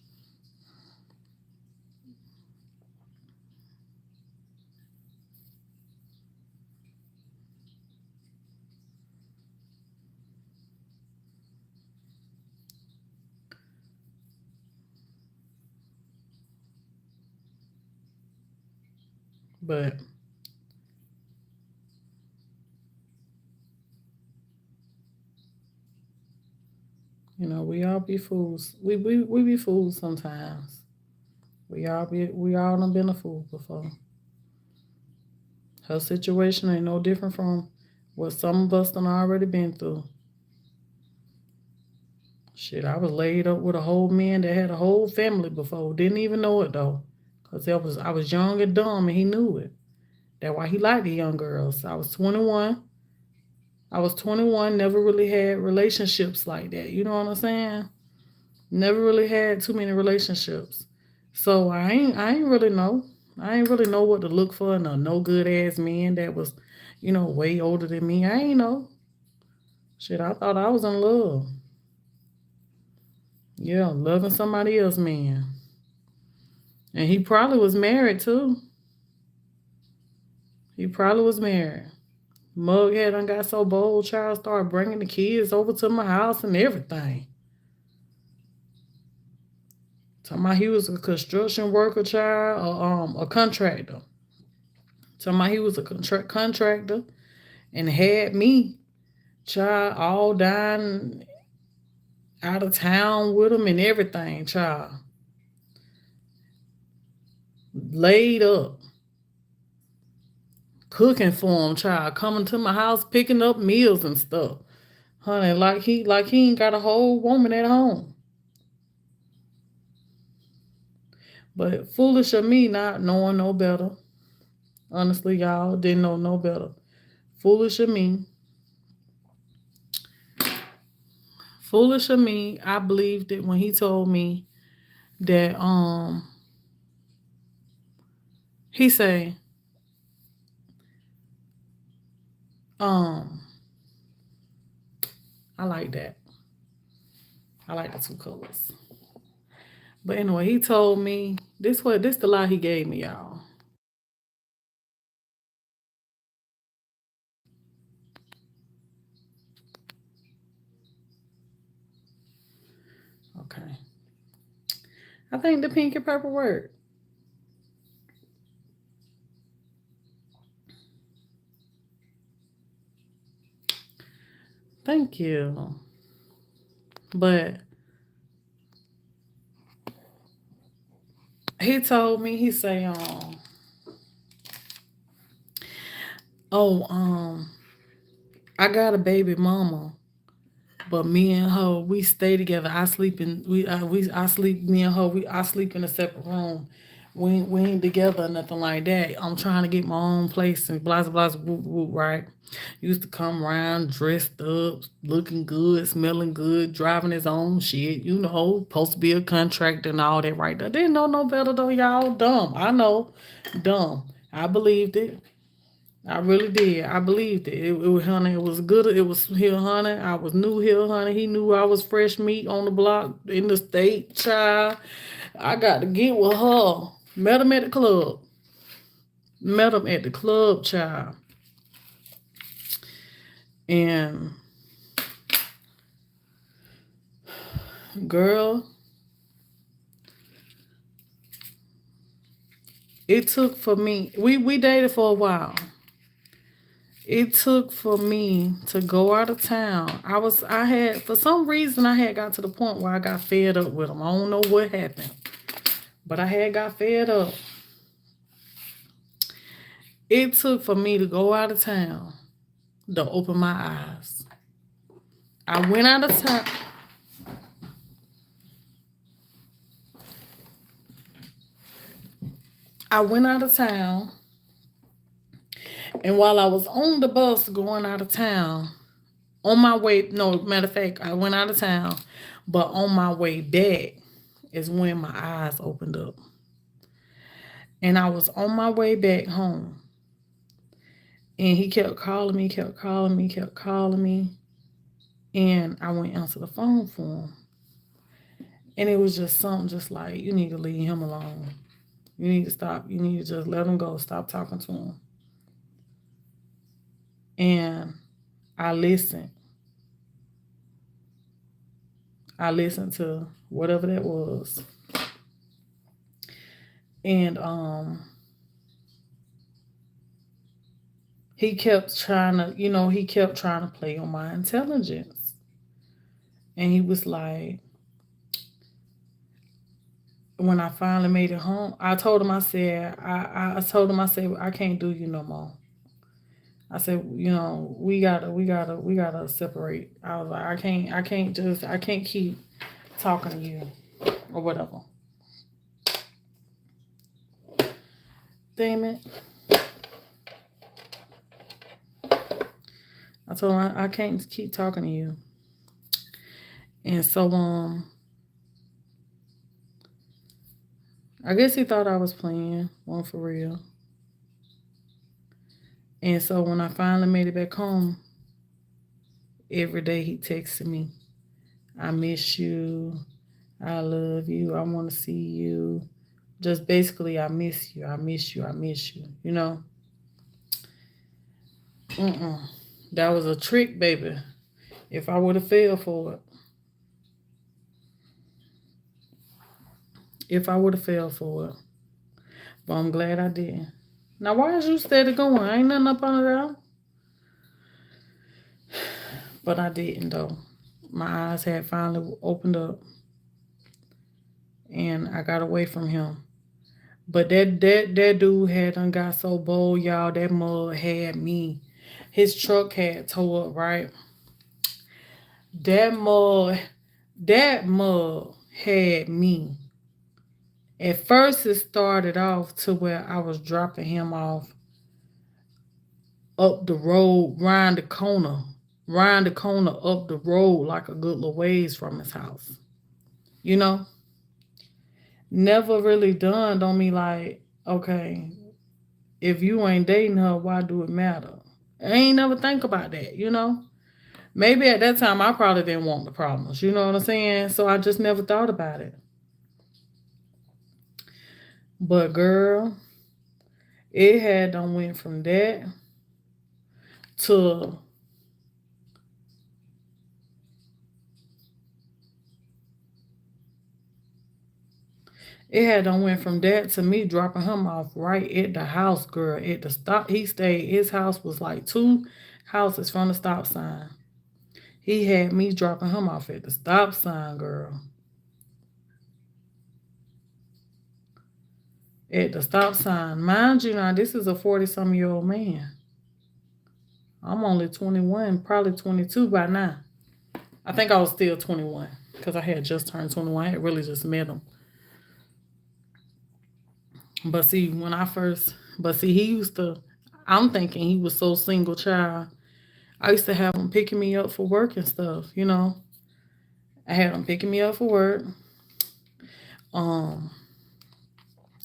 But we all be fools. We be fools sometimes. We all done been a fool before. Her situation ain't no different from what some of us done already been through. Shit, I was laid up with a whole man that had a whole family before. Didn't even know it though. Because I was young and dumb and he knew it. That's why he liked the young girls. I was 21. I was 21, never really had relationships like that. You know what I'm saying? Never really had too many relationships. So I ain't really know. I ain't really know what to look for in a no good ass man that was, way older than me. I ain't know. Shit, I thought I was in love. Yeah, loving somebody else, man. And he probably was married too. He probably was married. Mughead done got so bold, child started bringing the kids over to my house and everything. Talking about he was a construction worker, child, or a contractor. Talking about he was a contractor and had me, child, all down out of town with him and everything, child. Laid up. Cooking for him, child. Coming to my house, picking up meals and stuff. Honey, like he ain't got a whole woman at home. But foolish of me not knowing no better. Honestly, y'all didn't know no better. Foolish of me. Foolish of me. I believed it when he told me that he say I like that. I like the two colors. But anyway, he told me this the lie he gave me, y'all. Okay. I think the pink and purple work. Thank you. But he told me, he say, oh, I got a baby mama, but me and her, we stay together. I sleep in I sleep me and her, I sleep in a separate room. We ain't together or nothing like that. I'm trying to get my own place and blah blah blah whoop, whoop, right? Used to come around dressed up, looking good, smelling good, driving his own shit, supposed to be a contractor and all that right there. Didn't know no better though, y'all. Dumb. I know. Dumb. I believed it. I really did. I believed it. It was honey. It was good. It was here, honey. I was new here, honey. He knew I was fresh meat on the block in the state, child. I got to get with her. Met him at the club. Met him at the club, child. And girl, it took for me. We dated for a while. It took for me to go out of town. For some reason I had got to the point where I got fed up with him. I don't know what happened, but I had got fed up. It took for me to go out of town to open my eyes. I went out of town. I went out of town, and while I was on the bus going out of town, on my way, no, matter of fact, I went out of town, but on my way back is when my eyes opened up. And I was on my way back home. And he kept calling me, kept calling me, kept calling me. And I went answer the phone for him. And it was just something just like, you need to leave him alone. You need to stop. You need to just let him go. Stop talking to him. And I listened. I listened to whatever that was. And he kept trying to play on my intelligence. And he was like, when I finally made it home, I told him, I said, I can't do you no more. I said, we gotta separate. I was like, I can't keep talking to you or whatever. Damn it. I told him I can't keep talking to you. And so I guess he thought I was playing one for real. And so when I finally made it back home, every day he texted me, I miss you. I love you. I want to see you. Just basically, I miss you. I miss you. I miss you. You know? That was a trick, baby. If I would have fell for it. If I would have fell for it. But I'm glad I didn't. Now, why is you steady going? Ain't nothing up under there. But I didn't, though. My eyes had finally opened up. And I got away from him. But that dude had done got so bold, y'all. That mug had me. His truck had tore up, right? That mug had me. At first, it started off to where I was dropping him off up the road, round the corner, up the road, like a good little ways from his house. You know? Never really dawned on me like, okay, if you ain't dating her, why do it matter? I ain't never think about that, you know? Maybe at that time I probably didn't want the problems, you know what I'm saying? So I just never thought about it. But girl, it had done went from that to me dropping him off right at the house, girl. At the stop, his house was like 2 houses from the stop sign. He had me dropping him off at the stop sign, girl. At the stop sign. Mind you, now, this is a 40-some-year-old man. I'm only 21, probably 22 by now. I think I was still 21 because I had just turned 21. I had really just met him. But see, he used to, I'm thinking he was so single child. I used to have him picking me up for work and stuff, you know. I had him picking me up for work. Um,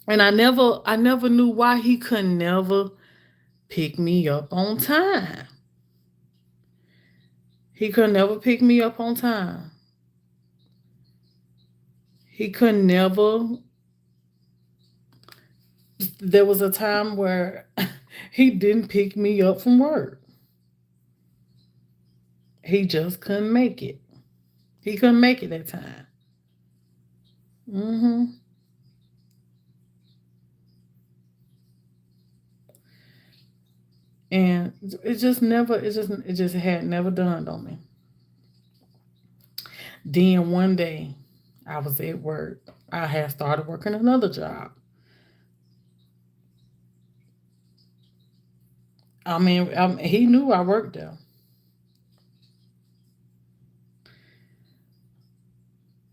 and I never knew why he could never pick me up on time. He could never pick me up on time. He could never. There was a time where he didn't pick me up from work. He just couldn't make it. He couldn't make it that time. And it just had never dawned on me. Then one day, I was at work. I had started working another job. He knew I worked there.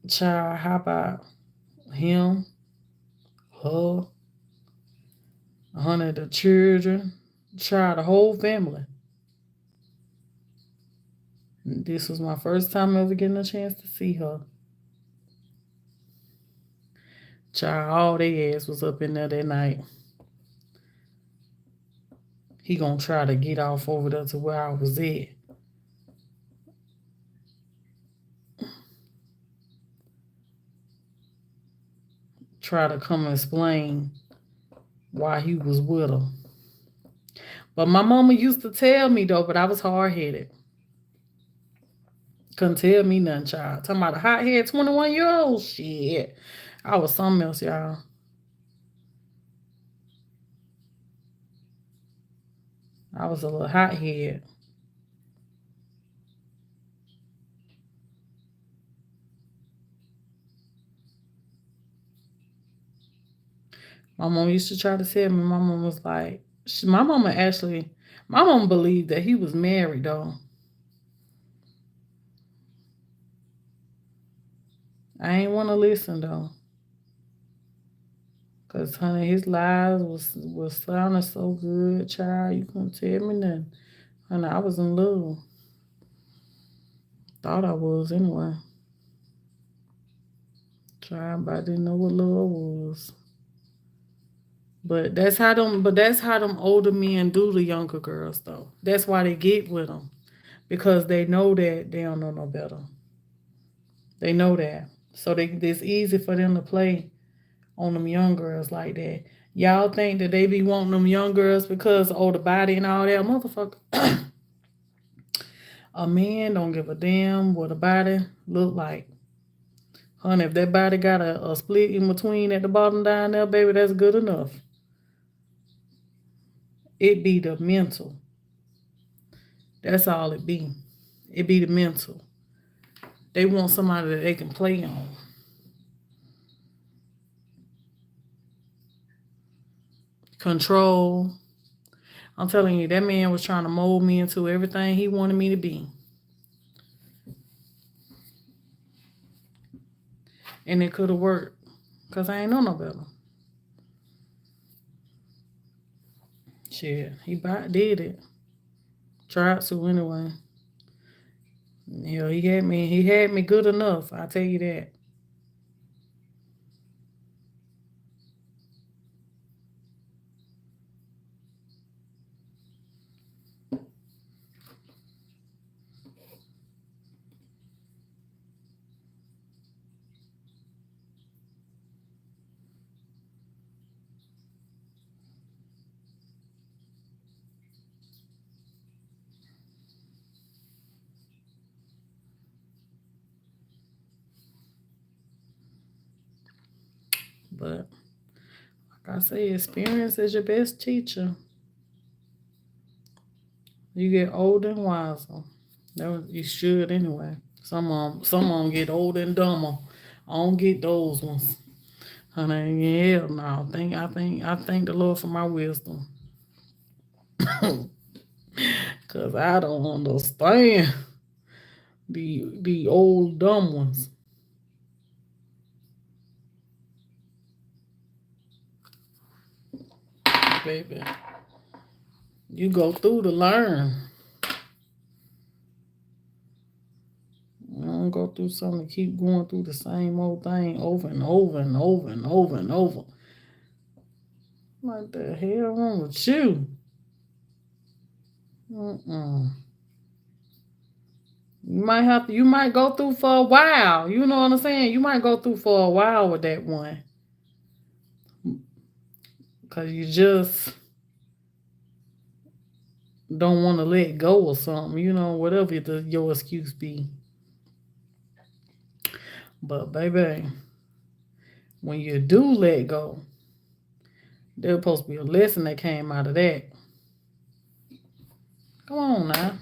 Child, how about him, her, 100 of the children, child, the whole family. This was my first time ever getting a chance to see her. Child, all they ass was up in there that night. He gonna try to get off over there to where I was at. Try to come and explain why he was with her. But my mama used to tell me though, but I was hard headed. Couldn't tell me nothing, child. Talking about a hot head 21-year-old. Shit. I was something else, y'all. I was a little hot head. My mom used to try to tell me. My mom was like, my mom believed that he was married though. I ain't want to listen though. Cause honey, his lies was sounding so good, child. You couldn't tell me nothing. Honey, I was in love. Thought I was anyway. Child, but I didn't know what love was. But that's how them older men do the younger girls though. That's why they get with them because they know that they don't know no better. They know that, so it's easy for them to play on them young girls like that. Y'all think that they be wanting them young girls because of the body and all that, motherfucker. A man don't give a damn what a body look like. Honey, if that body got a split in between at the bottom down there, baby, that's good enough. It be the mental. That's all it be. It be the mental. They want somebody that they can play on. Control. I'm telling you, that man was trying to mold me into everything he wanted me to be. And it could have worked. Because I ain't know no better. Shit, he did it. Tried to anyway. Yeah, he had me good enough, I tell you that. But like I say, experience is your best teacher. You get older and wiser. You should anyway. Some of them get older and dumber. I don't get those ones. Honey, hell no. I thank the Lord for my wisdom. Cause I don't understand the old dumb ones. Baby. You go through to learn. You don't go through something, keep going through the same old thing over and over and over and over and over. What the hell wrong with you? Mm-mm. You might go through for a while. You know what I'm saying? You might go through for a while with that one. Because you just don't want to let go or something. Whatever your excuse be. But, baby, when you do let go, there's supposed to be a lesson that came out of that. Come on now.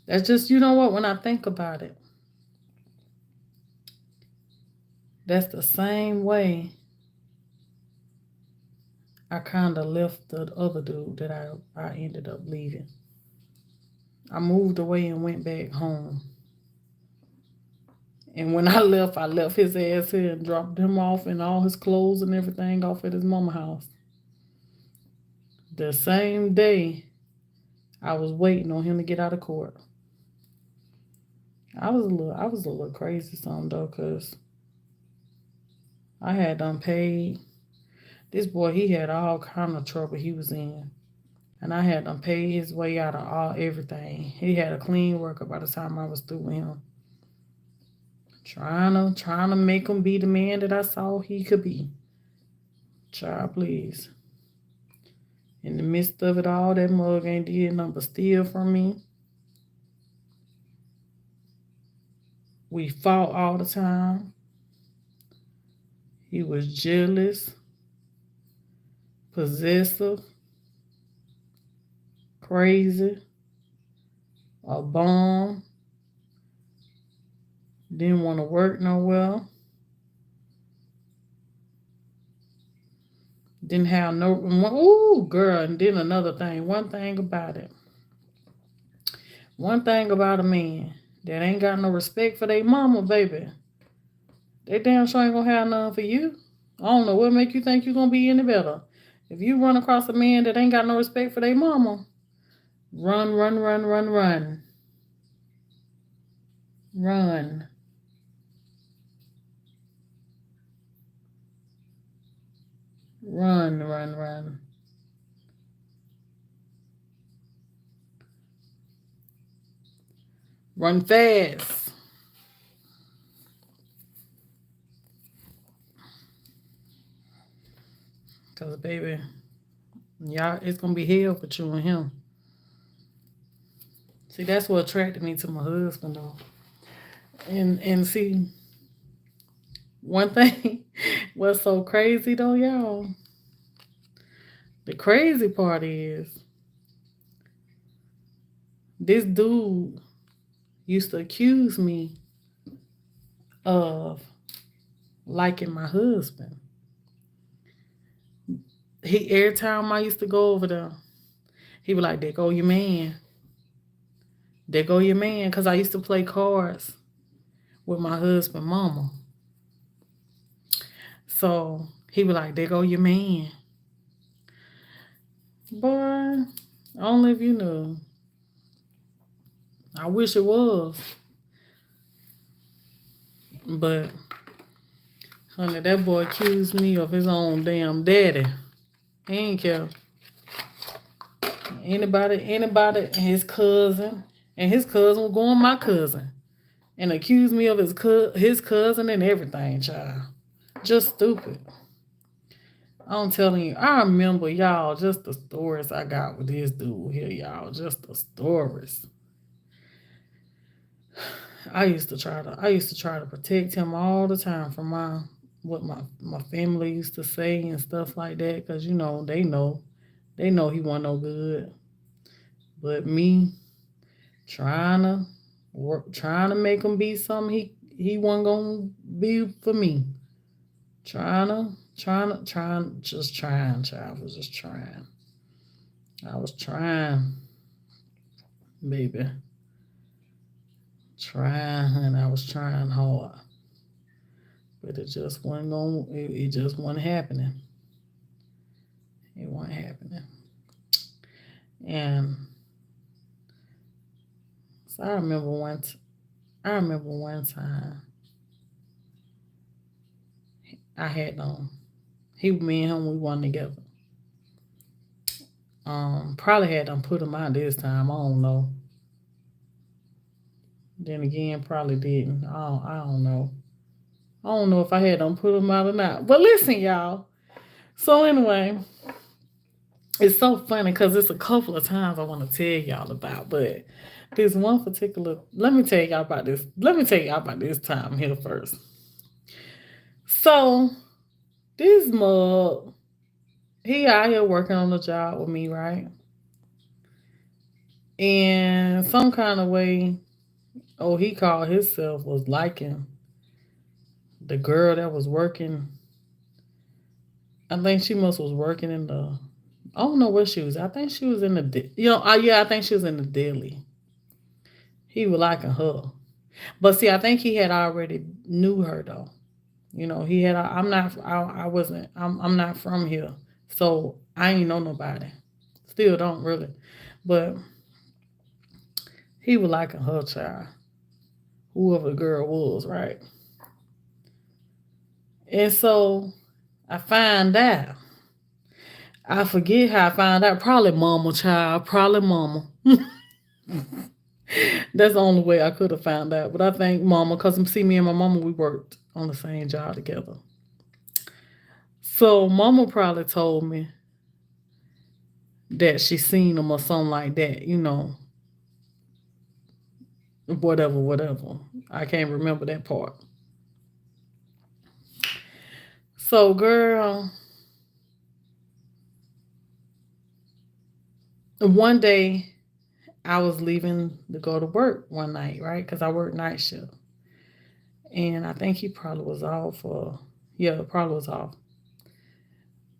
That's just, when I think about it, that's the same way I kind of left the other dude that I ended up leaving. I moved away and went back home. And when I left his ass here and dropped him off and all his clothes and everything off at his mama house. The same day, I was waiting on him to get out of court. I was a little crazy some though, cause I had done paid. This boy, he had all kind of trouble he was in, and I had done paid his way out of everything. He had a clean worker by the time I was through with him. Trying to make him be the man that I saw he could be. Child, please. In the midst of it all, that mug ain't did nothing but steal from me. We fought all the time. He was jealous, possessive, crazy, a bum, didn't want to work nowhere, didn't have no. Ooh, girl, and then another thing. One thing about a man that ain't got no respect for their mama, baby, they damn sure ain't gonna have none for you. I don't know what make you think you gonna be any better. If you run across a man that ain't got no respect for their mama, run, run, run, run, run, run, run, run, run. Run fast. Cause baby, y'all, it's gonna be hell for you and him. See, that's what attracted me to my husband though. And see, one thing what's so crazy though, y'all. The crazy part is this dude used to accuse me of liking my husband. He every time I used to go over there, he was like, "There go your man. There go your man." Cause I used to play cards with my husband, mama. So he was like, "There go your man." Boy, only if you knew. I wish it was. But honey, that boy accused me of his own damn daddy. He ain't care. Anybody, and his cousin was going my cousin, and accused me of his cousin and everything, child. Just stupid. I'm telling you, I remember y'all just the stories I got with this dude here, y'all. Just the stories. I used to try to protect him all the time from what my family used to say and stuff like that, because they know he wasn't no good. But me trying to trying to make him be something he wasn't gonna be for me. Just trying, child. I was just trying. I was trying, baby. Trying, and I was trying hard. But it just wasn't going it just wasn't happening. It wasn't happening. And so I remember one time I had me and him we won together. Probably had put him out this time. I don't know. Then again, probably didn't. I don't know. I don't know if I had put him out or not. But listen, y'all. So anyway, it's so funny because it's a couple of times I want to tell y'all about, but this one particular. Let me tell y'all about this. Let me tell y'all about this time here first. So this mug, he out here working on the job with me, right? And some kind of way, oh, he called himself was liking the girl that was working. I think she must was working in the. I don't know where she was. I think she was in the. Yeah, I think she was in the deli. He was liking her, but see, I think he had already knew her though. He had. I'm not. I wasn't. I'm not from here, so I ain't know nobody. Still don't really, but he was liking her child, whoever the girl was, right? And so I find out. I forget how I found out. Probably mama, child. Probably mama. That's the only way I could have found out. But I think mama, because see, me and my mama, we worked on the same job together. So mama probably told me that she seen him or something like that, whatever. I can't remember that part. So, girl, one day I was leaving to go to work one night, right? Because I work night shift. And I think he probably was off for, yeah, probably was off.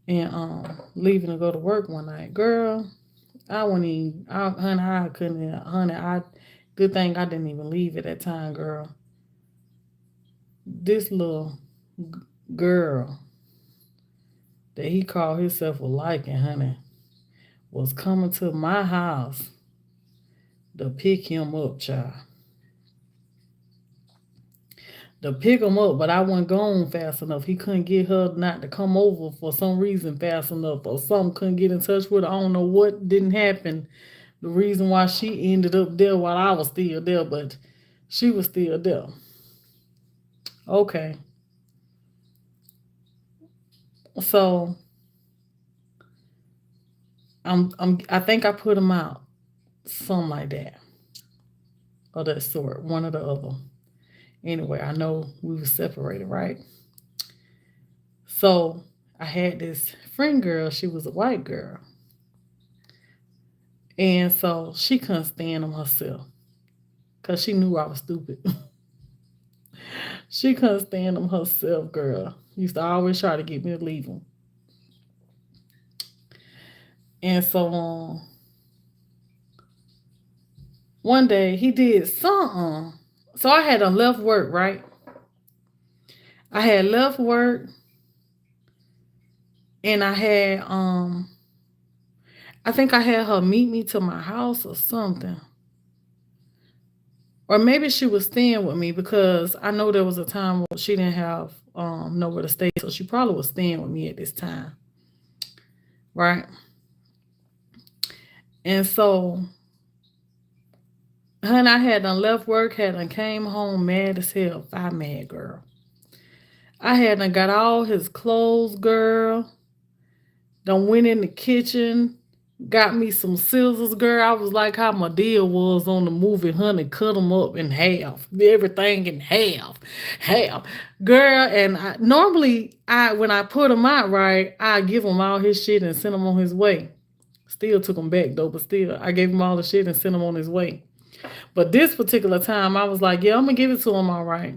And leaving to go to work one night. Girl, I wouldn't even, honey, I couldn't, honey, good thing I didn't even leave at that time, girl. This little girl that he called himself a liking, honey, was coming to my house to pick him up, child. To pick him up, but I wasn't gone fast enough. He couldn't get her not to come over for some reason fast enough, or something couldn't get in touch with her. I don't know what didn't happen. The reason why she ended up there while I was still there, but she was still there. Okay. So I think I put him out. Something like that. Or that sort. One or the other. Anyway, I know we were separated, right? So I had this friend girl, she was a white girl. And so she couldn't stand him herself. Cause she knew I was stupid. She couldn't stand him herself, girl. Used to always try to get me to leave him. And so one day he did something. So I had left work, right? I had left work and I think I had her meet me to my house or something. Or maybe she was staying with me because I know there was a time where she didn't have nowhere to stay. So she probably was staying with me at this time. Right? And so honey, I had done left work, had done came home mad as hell. I mad girl. I had done got all his clothes, girl. Done went in the kitchen, got me some scissors, girl. I was like how my deal was on the movie, honey. Cut them up in half, everything in half, girl. And normally, when I put him out right, I give him all his shit and send him on his way. Still took him back though, but still, I gave him all the shit and sent him on his way. But this particular time, I was like, yeah, I'm gonna give it to him all right.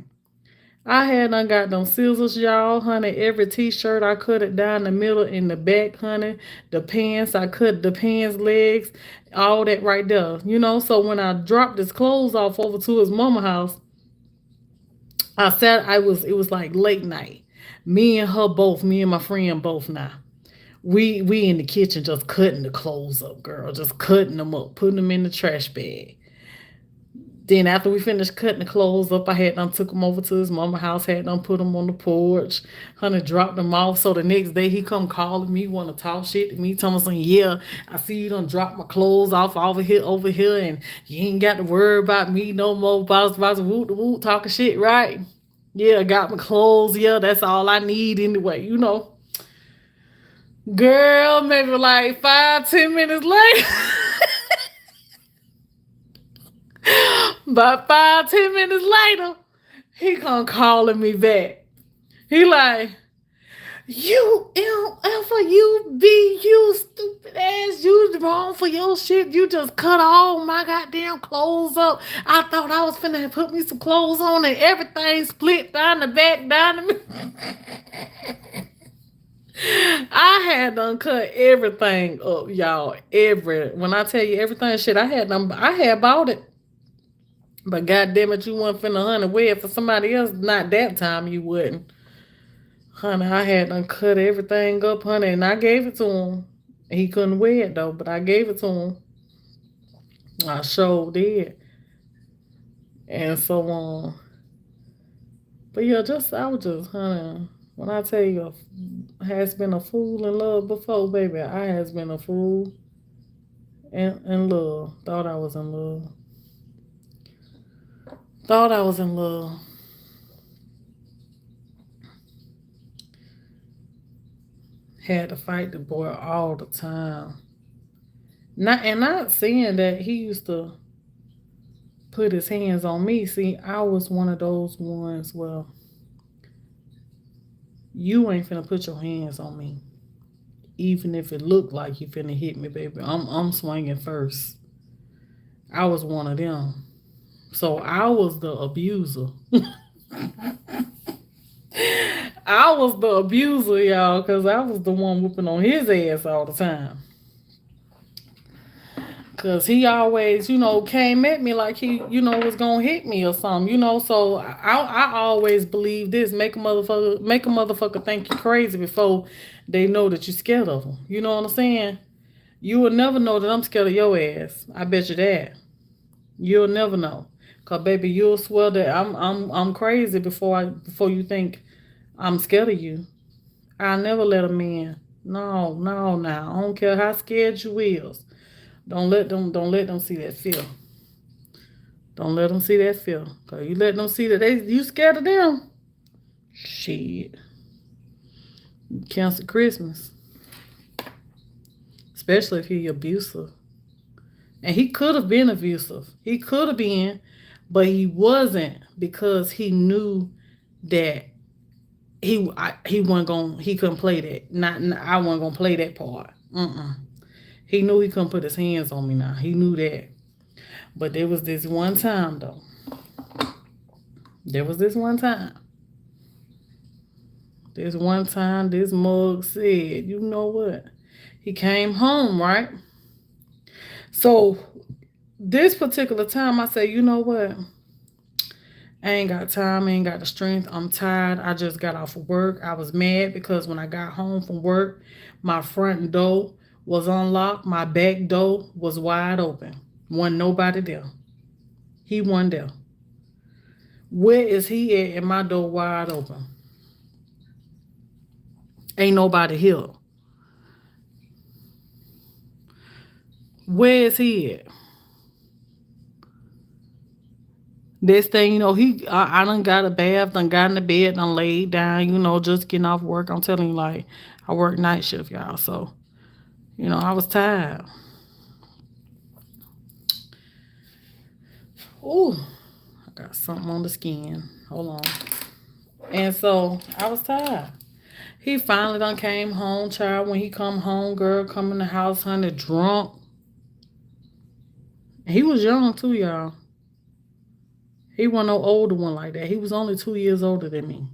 I had done got them scissors, y'all, honey. Every t-shirt I cut it down the middle in the back, honey. The pants, I cut the pants legs, all that right there. You know, so when I dropped his clothes off over to his mama house, it was like late night. Me and her both, me and my friend both now. We in the kitchen just cutting the clothes up, girl. Just cutting them up, putting them in the trash bag. Then after we finished cutting the clothes up, I had done took him over to his mama house, had done put him on the porch, honey dropped him off. So the next day he come calling me, want to talk shit to me, telling me saying, yeah, I see you done dropped my clothes off over here, and you ain't got to worry about me no more. Boss, woot, woot, talking shit, right? Yeah, got my clothes. Yeah, that's all I need anyway, you know. Girl, maybe like 5, 10 minutes later. About 5, 10 minutes later, he come calling me back. He like, you MF, you stupid ass, you wrong for your shit. You just cut all my goddamn clothes up. I thought I was finna put me some clothes on and everything split down the back, down the I had done cut everything up, y'all. When I tell you everything, shit, I had bought it. But goddamn it, you wasn't finna honey wear it for somebody else. Not that time you wouldn't. Honey, I had done cut everything up, honey, and I gave it to him. He couldn't wear it though, but I gave it to him. I sure did. And so but yeah, I was just, honey. When I tell you, has been a fool in love before, baby. I has been a fool in love. Thought I was in love. Thought I was in love. Had to fight the boy all the time. Not saying that he used to put his hands on me. See, I was one of those ones, well, you ain't finna put your hands on me. Even if it looked like you finna hit me, baby. I'm swinging first. I was one of them. So I was the abuser. I was the abuser, y'all, because I was the one whooping on his ass all the time. Because he always, came at me like he, was going to hit me or something. So I always believe this. Make a motherfucker think you crazy before they know that you're scared of them. You know what I'm saying? You will never know that I'm scared of your ass. I bet you that. You'll never know. Cause baby, you'll swear that I'm crazy before you think I'm scared of you. I never let them in. No, no, now. I don't care how scared you is. Don't let them see that fear. Don't let them see that fear. Cause you let them see that you scared of them. Shit. You cancel Christmas. Especially if he abusive. And he could have been abusive. He could have been, but he wasn't because he knew that he couldn't play that. I wasn't gonna play that part. He knew he couldn't put his hands on me now. He knew that. But there was this one time though. There was this one time. This one time this mug said, you know what? He came home, right? So this particular time I said, you know what? I ain't got time, I ain't got the strength. I'm tired. I just got off of work. I was mad because when I got home from work, my front door was unlocked. My back door was wide open. Wasn't nobody there. He wasn't there. Where is he at and my door wide open? Ain't nobody here. Where is he at? This thing, I done got a bath, done got in the bed, done laid down, just getting off work. I'm telling you, like, I work night shift, y'all. So, I was tired. Ooh, I got something on the skin. Hold on. And so, I was tired. He finally done came home, child. When he come home, girl, come in the house, honey, drunk. He was young, too, y'all. He wasn't no older one like that. He was only 2 years older than me.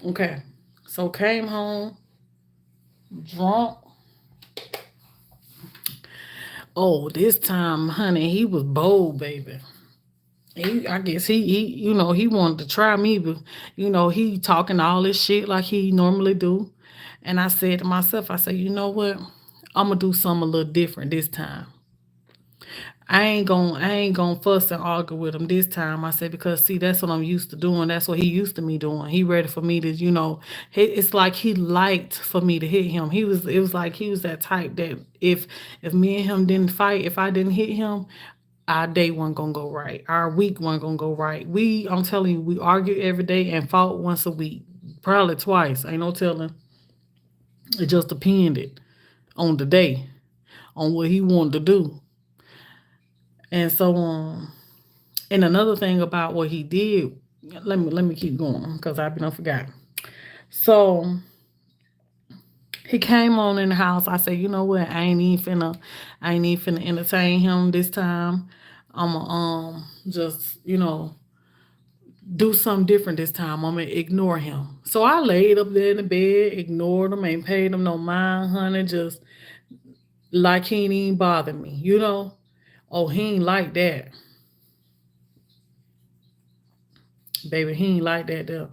Okay. So came home, drunk. Oh, this time, honey, he was bold, baby. I guess he wanted to try me, but he talking all this shit like he normally do. And I said to myself, I said, you know what? I'm gonna do something a little different this time. I ain't gonna fuss and argue with him this time. I said, because see, that's what I'm used to doing. That's what he used to me doing. He ready for me to, it's like he liked for me to hit him. It was like he was that type that if me and him didn't fight, if I didn't hit him, our day wasn't gonna go right. Our week wasn't gonna go right. I'm telling you, we argue every day and fought once a week. Probably twice. Ain't no telling. It just depended on the day, on what he wanted to do. And so and another thing about what he did, let me keep going because I've been forgot. So he came on in the house. I said, you know what? I ain't even finna entertain him this time. I'ma just, do something different this time. I'm gonna ignore him. So I laid up there in the bed, ignored him, ain't paid him no mind, honey, just like he ain't even bother me. Oh, he ain't like that. Baby, he ain't like that though.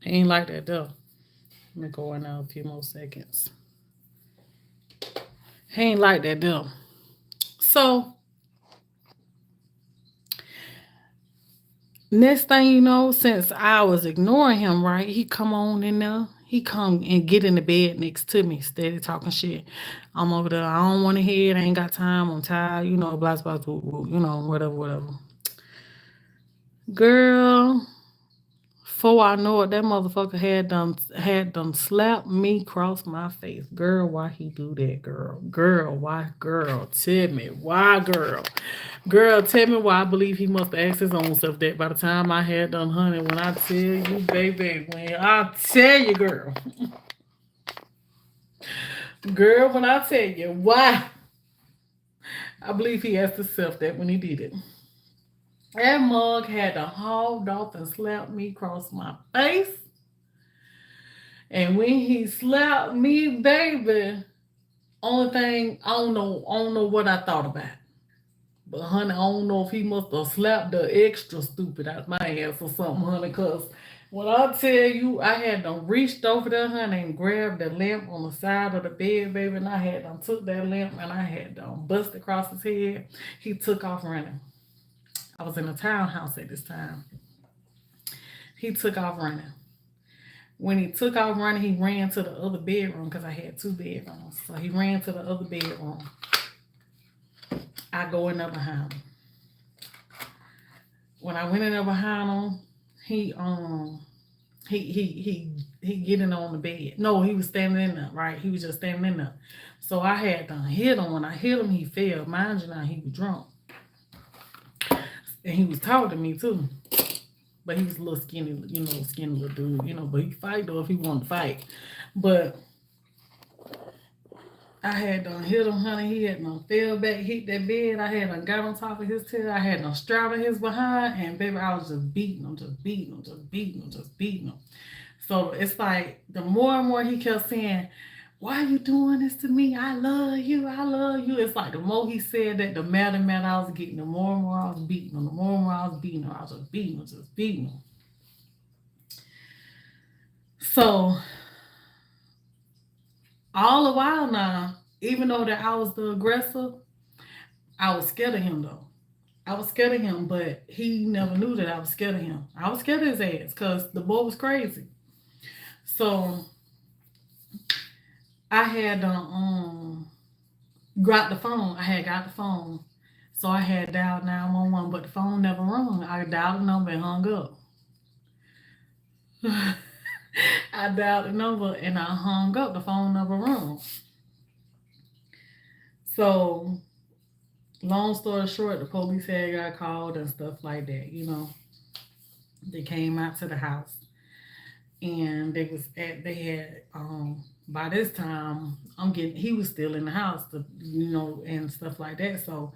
He ain't like that though. Let me go in now a few more seconds. He ain't like that though. So next thing you know, since I was ignoring him, right, he come on in there. He come and get in the bed next to me, steady talking shit. I'm over there. I don't want to hear it. I ain't got time. I'm tired. You know, blah, blah, blah, blah, you know, whatever, whatever. Girl, before I know it, that motherfucker had done slapped me across my face. Girl, why he do that, girl? Girl, why? Girl, tell me why, girl. Girl, tell me why. I believe he must have asked his own self that by the time I had done, honey. When I tell you, baby, when I tell you, girl, when I tell you why, I believe he asked himself that when he did it. That mug had to hauled off and slapped me across my face. And when he slapped me, baby, only thing I don't know what I thought about. But honey, I don't know if he must have slapped the extra stupid out my ass or something, honey, cause when I tell you I had done reached over there, honey, and grabbed the lamp on the side of the bed, baby, and I had done took that lamp and I had done bust across his head. He took off running. I was in a townhouse at this time. He took off running. When he took off running, he ran to the other bedroom because I had two bedrooms. So he ran to the other bedroom. I go in there behind him. When I went in there behind him, he he getting on the bed. No, he was standing in there, right? He was just standing in there. So I had to hit him. When I hit him, he fell. Mind you now, he was drunk. And he was talking to me too. But he was a little skinny, skinny little dude, but he could fight though if he wanted to fight. But I had done hit him, honey. He had done fell back, hit that bed. I had done got on top of his tail. I had done straddled his behind. And baby, I was just beating him, just beating him, just beating him, just beating him. So it's like the more and more he kept saying, why are you doing this to me? I love you. I love you. It's like the more he said that, the madder and madder I was getting. The more and more I was beating him. The more and more I was beating him. I was just beating him, just beating him. So all the while now, even though that I was the aggressor, I was scared of him though. I was scared of him, but he never knew that I was scared of him. I was scared of his ass because the boy was crazy. So I had got the phone. I had got the phone. So I had dialed 911, but the phone never rung. I dialed the number and hung up. I dialed the number and I hung up. The phone never rung. So long story short, the police had got called and stuff like that. They came out to the house and they had by this time he was still in the house, and stuff like that. So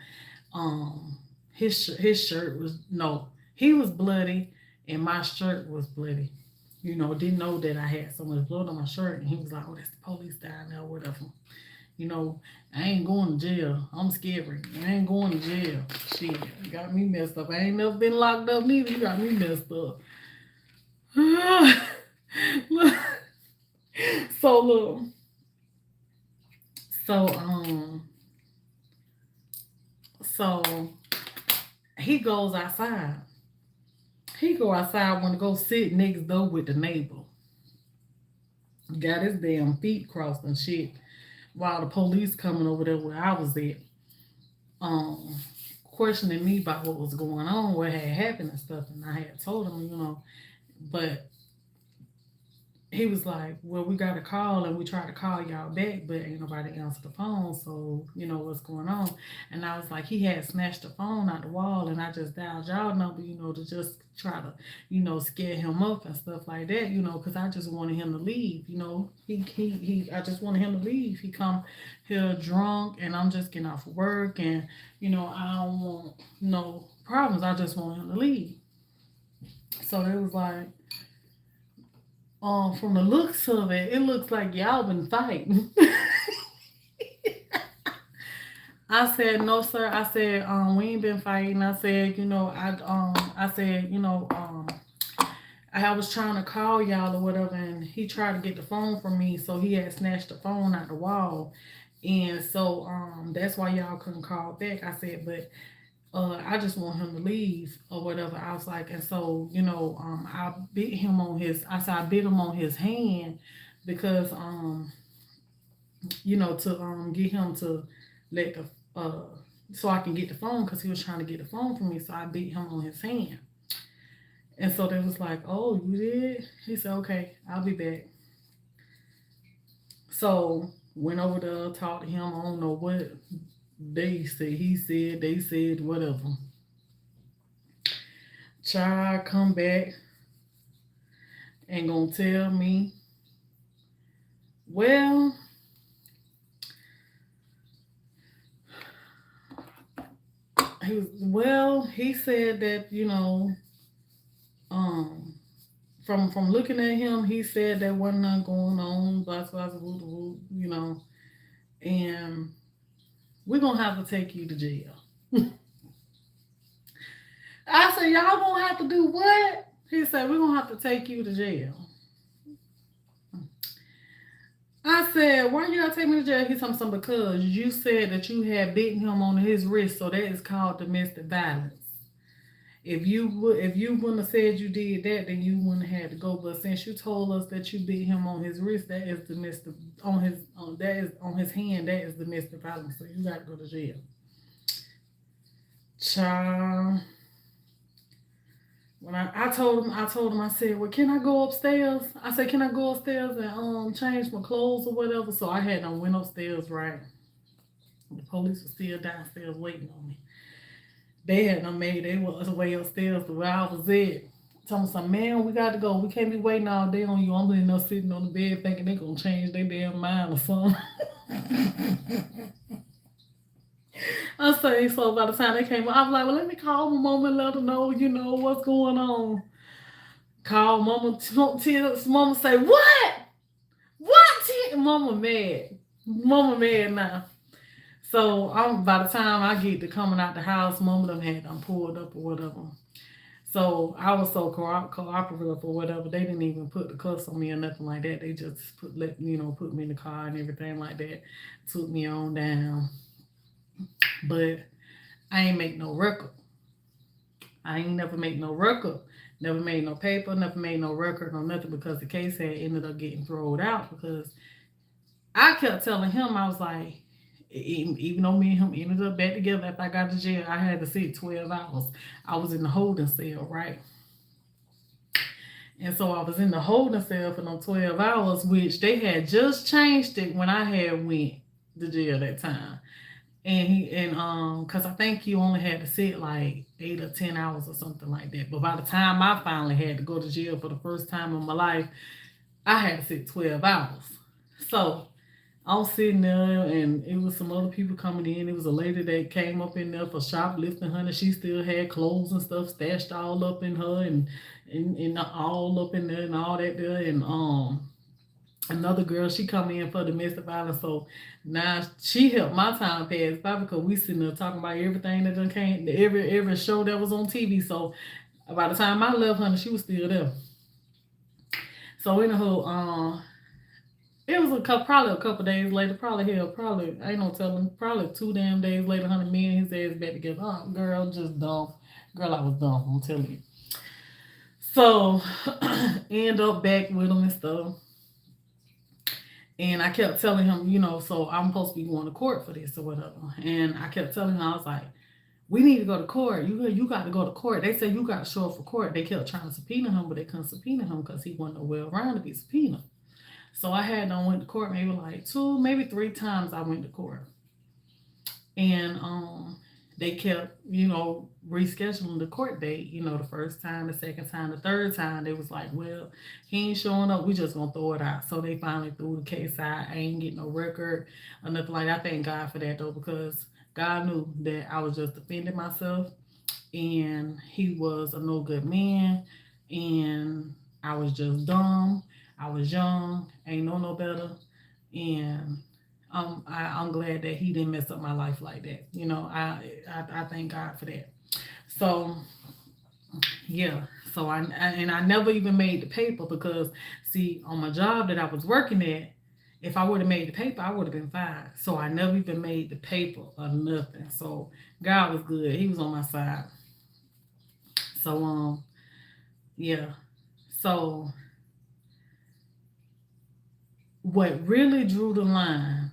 his shirt was no, he was bloody and my shirt was bloody. Didn't know that I had so much blood on my shirt, and he was like, "Oh, that's the police down there, whatever." You know, I ain't going to jail. I'm scary. I ain't going to jail. Shit, you got me messed up. I ain't never been locked up neither. You got me messed up. So look, so so he goes outside. He go outside, want to go sit next door with the neighbor. Got his damn feet crossed and shit. While the police coming over there where I was at, um, questioning me about what was going on, what had happened and stuff. And I had told him, but he was like, "Well, we got a call and we tried to call y'all back, but ain't nobody answer the phone. So what's going on?" And I was like, he had snatched the phone out the wall, and I just dialed y'all number, to just try to, scare him up and stuff like that, because I just wanted him to leave. I just wanted him to leave. He come here drunk, and I'm just getting off of work, and I don't want no problems. I just want him to leave. So it was like, from the looks of it, it looks like y'all been fighting. I said, no, sir. I said, we ain't been fighting. I said, I said, I was trying to call y'all or whatever, and he tried to get the phone from me, so he had snatched the phone out the wall, and so that's why y'all couldn't call back. I said, but I just want him to leave or whatever. I was like, and so, I bit him on his, I said, I bit him on his hand because, to get him to let so I can get the phone because he was trying to get the phone from me. So I beat him on his hand. And so they was like, oh, you did? He said, okay, I'll be back. So went over there, talked to him. I don't know what they said. He said, they said, whatever. Child come back and gonna tell me, well, he said that, um, from looking at him, he said that wasn't not going on, blah blah blah, and we're gonna have to take you to jail. I said, y'all gonna have to do what? He said, we're gonna have to take you to jail. I said, why you gotta take me to jail? He told me something because you said that you had beaten him on his wrist, so that is called domestic violence. If you wouldn't have said you did that, then you wouldn't have had to go. But since you told us that you beat him on his wrist, that is domestic that is on his hand, that is domestic violence. So you got to go to jail. Child. When I told him, I said, well, can I go upstairs? I said, can I go upstairs and change my clothes or whatever? So I had went upstairs, right? The police was still downstairs waiting on me. They had made their way upstairs to where I was at. Tell me something, man, we got to go. We can't be waiting all day on you. I'm in there sitting on the bed thinking they're going to change their damn mind or something. I say, so by the time they came, I was like, well, let me call my mama and let her know, what's going on. Call mama, mama say, what? What? Mama mad. Mama mad now. So by the time I get to coming out the house, mama done had pulled up or whatever. So I was so cooperative or whatever. They didn't even put the cuffs on me or nothing like that. They just put me in the car and everything like that. Took me on down. But I ain't make no record. I ain't never make no record. Never made no paper, never made no record, no nothing because the case had ended up getting thrown out because I kept telling him, I was like, even though me and him ended up back together after I got to jail, I had to sit 12 hours. I was in the holding cell, right? And so I was in the holding cell for them 12 hours, which they had just changed it when I had went to jail that time. Because I think you only had to sit like 8 or 10 hours or something like that. But by the time I finally had to go to jail for the first time in my life, I had to sit 12 hours. So I was sitting there, and it was some other people coming in. It was a lady that came up in there for shoplifting, honey. She still had clothes and stuff stashed all up in her, and all up in there and all that there. And another girl, she come in for domestic violence. So now she helped my time pass by because we sitting there talking about everything that done came, every show that was on TV. So by the time I left, honey, she was still there. So anyhow, it was probably a couple days later. Probably I ain't no telling. Probably 2 damn days later, honey, me and his ass back together. Oh, girl, just dumb. Girl, I was dumb. I'm telling you. So end up back with him and stuff. And I kept telling him, so I'm supposed to be going to court for this or whatever. And I kept telling him, I was like, we need to go to court. You got to go to court. They said you got to show up for court. They kept trying to subpoena him, but they couldn't subpoena him because he wasn't well around to be subpoenaed. So I went to court maybe like 2, maybe 3 times I went to court. And they kept, rescheduling the court date, the first time, the second time, the third time. They was like, well, he ain't showing up. We just going to throw it out. So they finally threw the case out. I ain't getting no record or nothing like that. I thank God for that, though, because God knew that I was just defending myself. And he was a no good man. And I was just dumb. I was young, ain't know no better, and I'm glad that he didn't mess up my life like that. I thank God for that. So yeah, so I never even made the paper because see, on my job that I was working at, If I would have made the paper, I would have been fired. So I never even made the paper or nothing. So God was good. He was on my side. So yeah. So what really drew the line,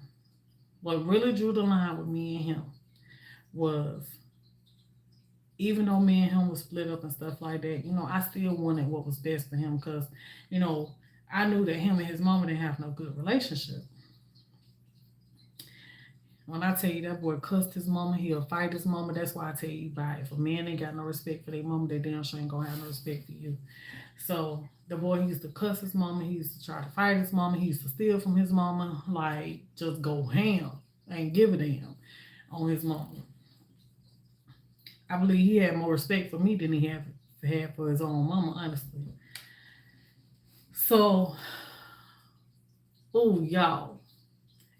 what really drew the line with me and him was, even though me and him was split up and stuff like that, I still wanted what was best for him because, you know, I knew that him and his mama didn't have no good relationship. When I tell you that boy cussed his mama, he'll fight his mama. That's why I tell you, by if a man ain't got no respect for their mama, they damn sure ain't gonna have no respect for you. So the boy, he used to cuss his mama. He used to try to fight his mama. He used to steal from his mama, like just go ham, ain't give a damn on his mama. I believe he had more respect for me than he had for his own mama, honestly. So, oh y'all.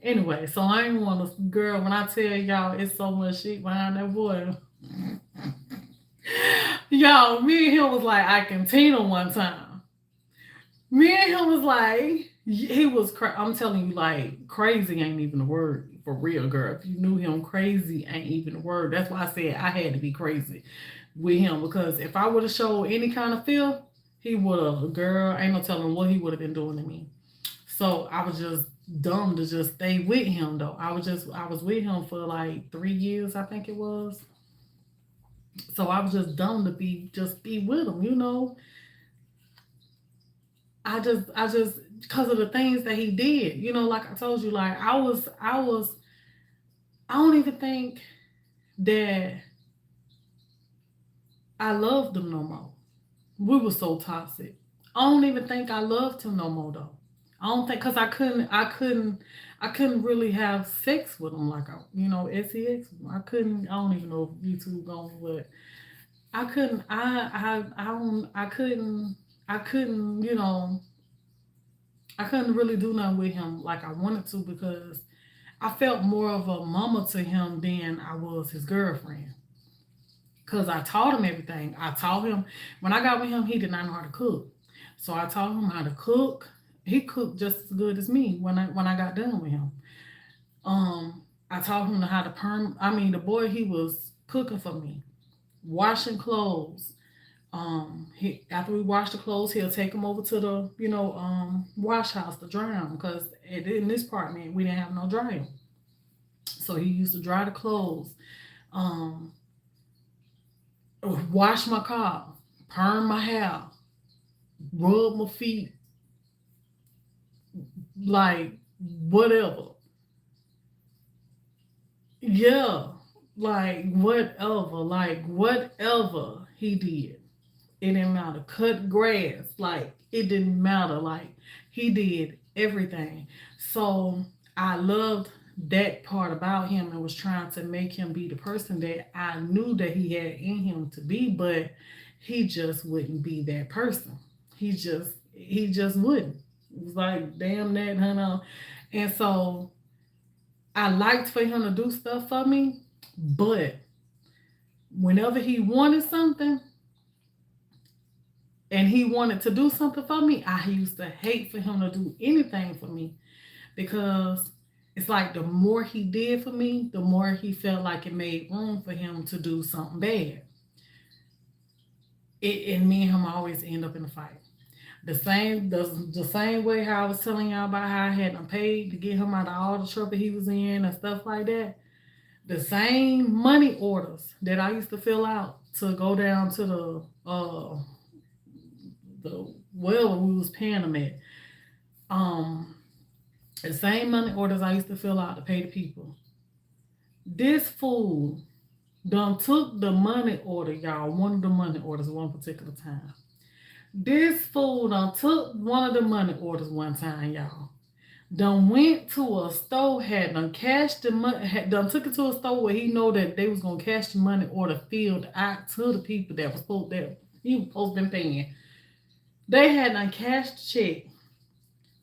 Anyway, so I ain't want to, girl. When I tell y'all, it's so much shit behind that boy. Y'all, me and him was like I can Tina one time. Me and him was like, he was. I'm telling you, like crazy ain't even a word for real, girl. If you knew him, crazy ain't even a word. That's why I said I had to be crazy with him because if I would have showed any kind of feel, he would have. Girl, ain't no telling what he would have been doing to me. So I was just dumb to just stay with him though. I was with him for like 3 years, I think it was. So I was just dumb to be with him. I just because of the things that he did. Like I told you, like I don't even think that I loved him no more. We were so toxic. I don't even think I loved him no more though. I don't think because I couldn't really have sex with him like sex. I couldn't. I don't even know if YouTube going, but I couldn't. I don't. I couldn't really do nothing with him like I wanted to because I felt more of a mama to him than I was his girlfriend. Cause I taught him everything. I taught him when I got with him, he did not know how to cook. So I taught him how to cook. He cooked just as good as me when I got done with him. I taught him how to perm. I mean, the boy he was cooking for me, washing clothes. After we wash the clothes, he'll take them over to the wash house to dry them because in this apartment we didn't have no dryer. So he used to dry the clothes. Um, Wash my car, perm my hair, rub my feet, like whatever. Yeah, like whatever he did. It didn't matter. Cut grass, like it didn't matter. Like he did everything. So I loved that part about him and was trying to make him be the person that I knew that he had in him to be, but he just wouldn't be that person. He just wouldn't. It was like damn that, honey. And so I liked for him to do stuff for me, but whenever he wanted something, and he wanted to do something for me, I used to hate for him to do anything for me because it's like the more he did for me, the more he felt like it made room for him to do something bad. And me and him always end up in a fight. The same way how I was telling y'all about how I had him paid to get him out of all the trouble he was in and stuff like that. The same money orders that I used to fill out to go down to the well we was paying them at. Um, the same money orders I used to fill out to pay the people. This fool done took the money order, y'all. One of the money orders one particular time. This fool done took one of the money orders one time, y'all. Done went to a store, had done cashed the money, had done took it to a store where he know that they was gonna cash the money order filled out to the people that was supposed that he was supposed to be paying. They had done cashed the check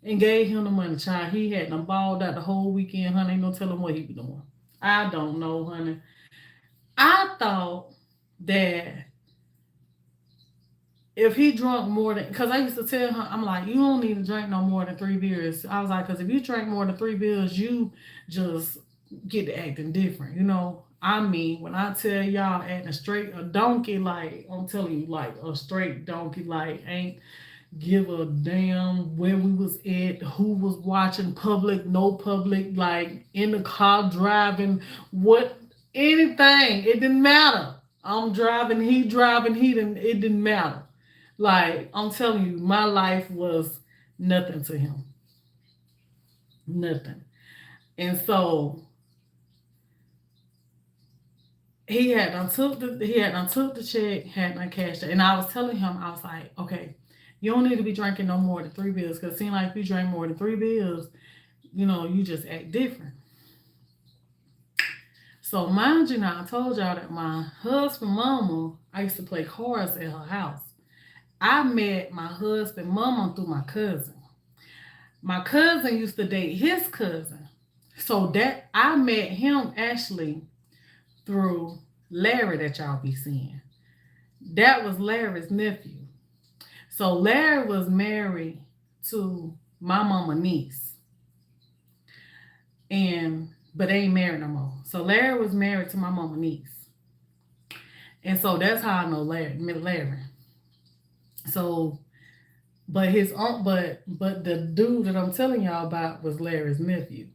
and gave him the money, child. He had done balled out the whole weekend, honey. Ain't no telling what he was doing. I don't know, honey. I thought that if he drunk more than, because I used to tell her, I'm like, you don't need to drink no more than 3 beers. I was like, because if you drink more than 3 beers, you just get to acting different, you know. I mean, when I tell y'all acting straight a donkey, like I'm telling you, like a straight donkey, like ain't give a damn where we was at, who was watching, public, no public, like in the car driving, what, anything. It didn't matter. I'm driving, he driving, he didn't. It didn't matter. Like I'm telling you, my life was nothing to him, nothing. And so he had done took the check, had done cashed it, and I was telling him, I was like, okay, you don't need to be drinking no more than 3 beers, because it seems like if you drink more than 3 beers, you know, you just act different. So mind you, now I told y'all that my husband mama, I used to play cards at her house. I met my husband mama through my cousin. My cousin used to date his cousin. So that I met him actually through Larry that y'all be seeing. That was Larry's nephew. So Larry was married to my mama niece. And but they ain't married no more. So Larry was married to my mama niece. And so that's how I know Larry, met Larry. So but his own but the dude that I'm telling y'all about was Larry's nephew.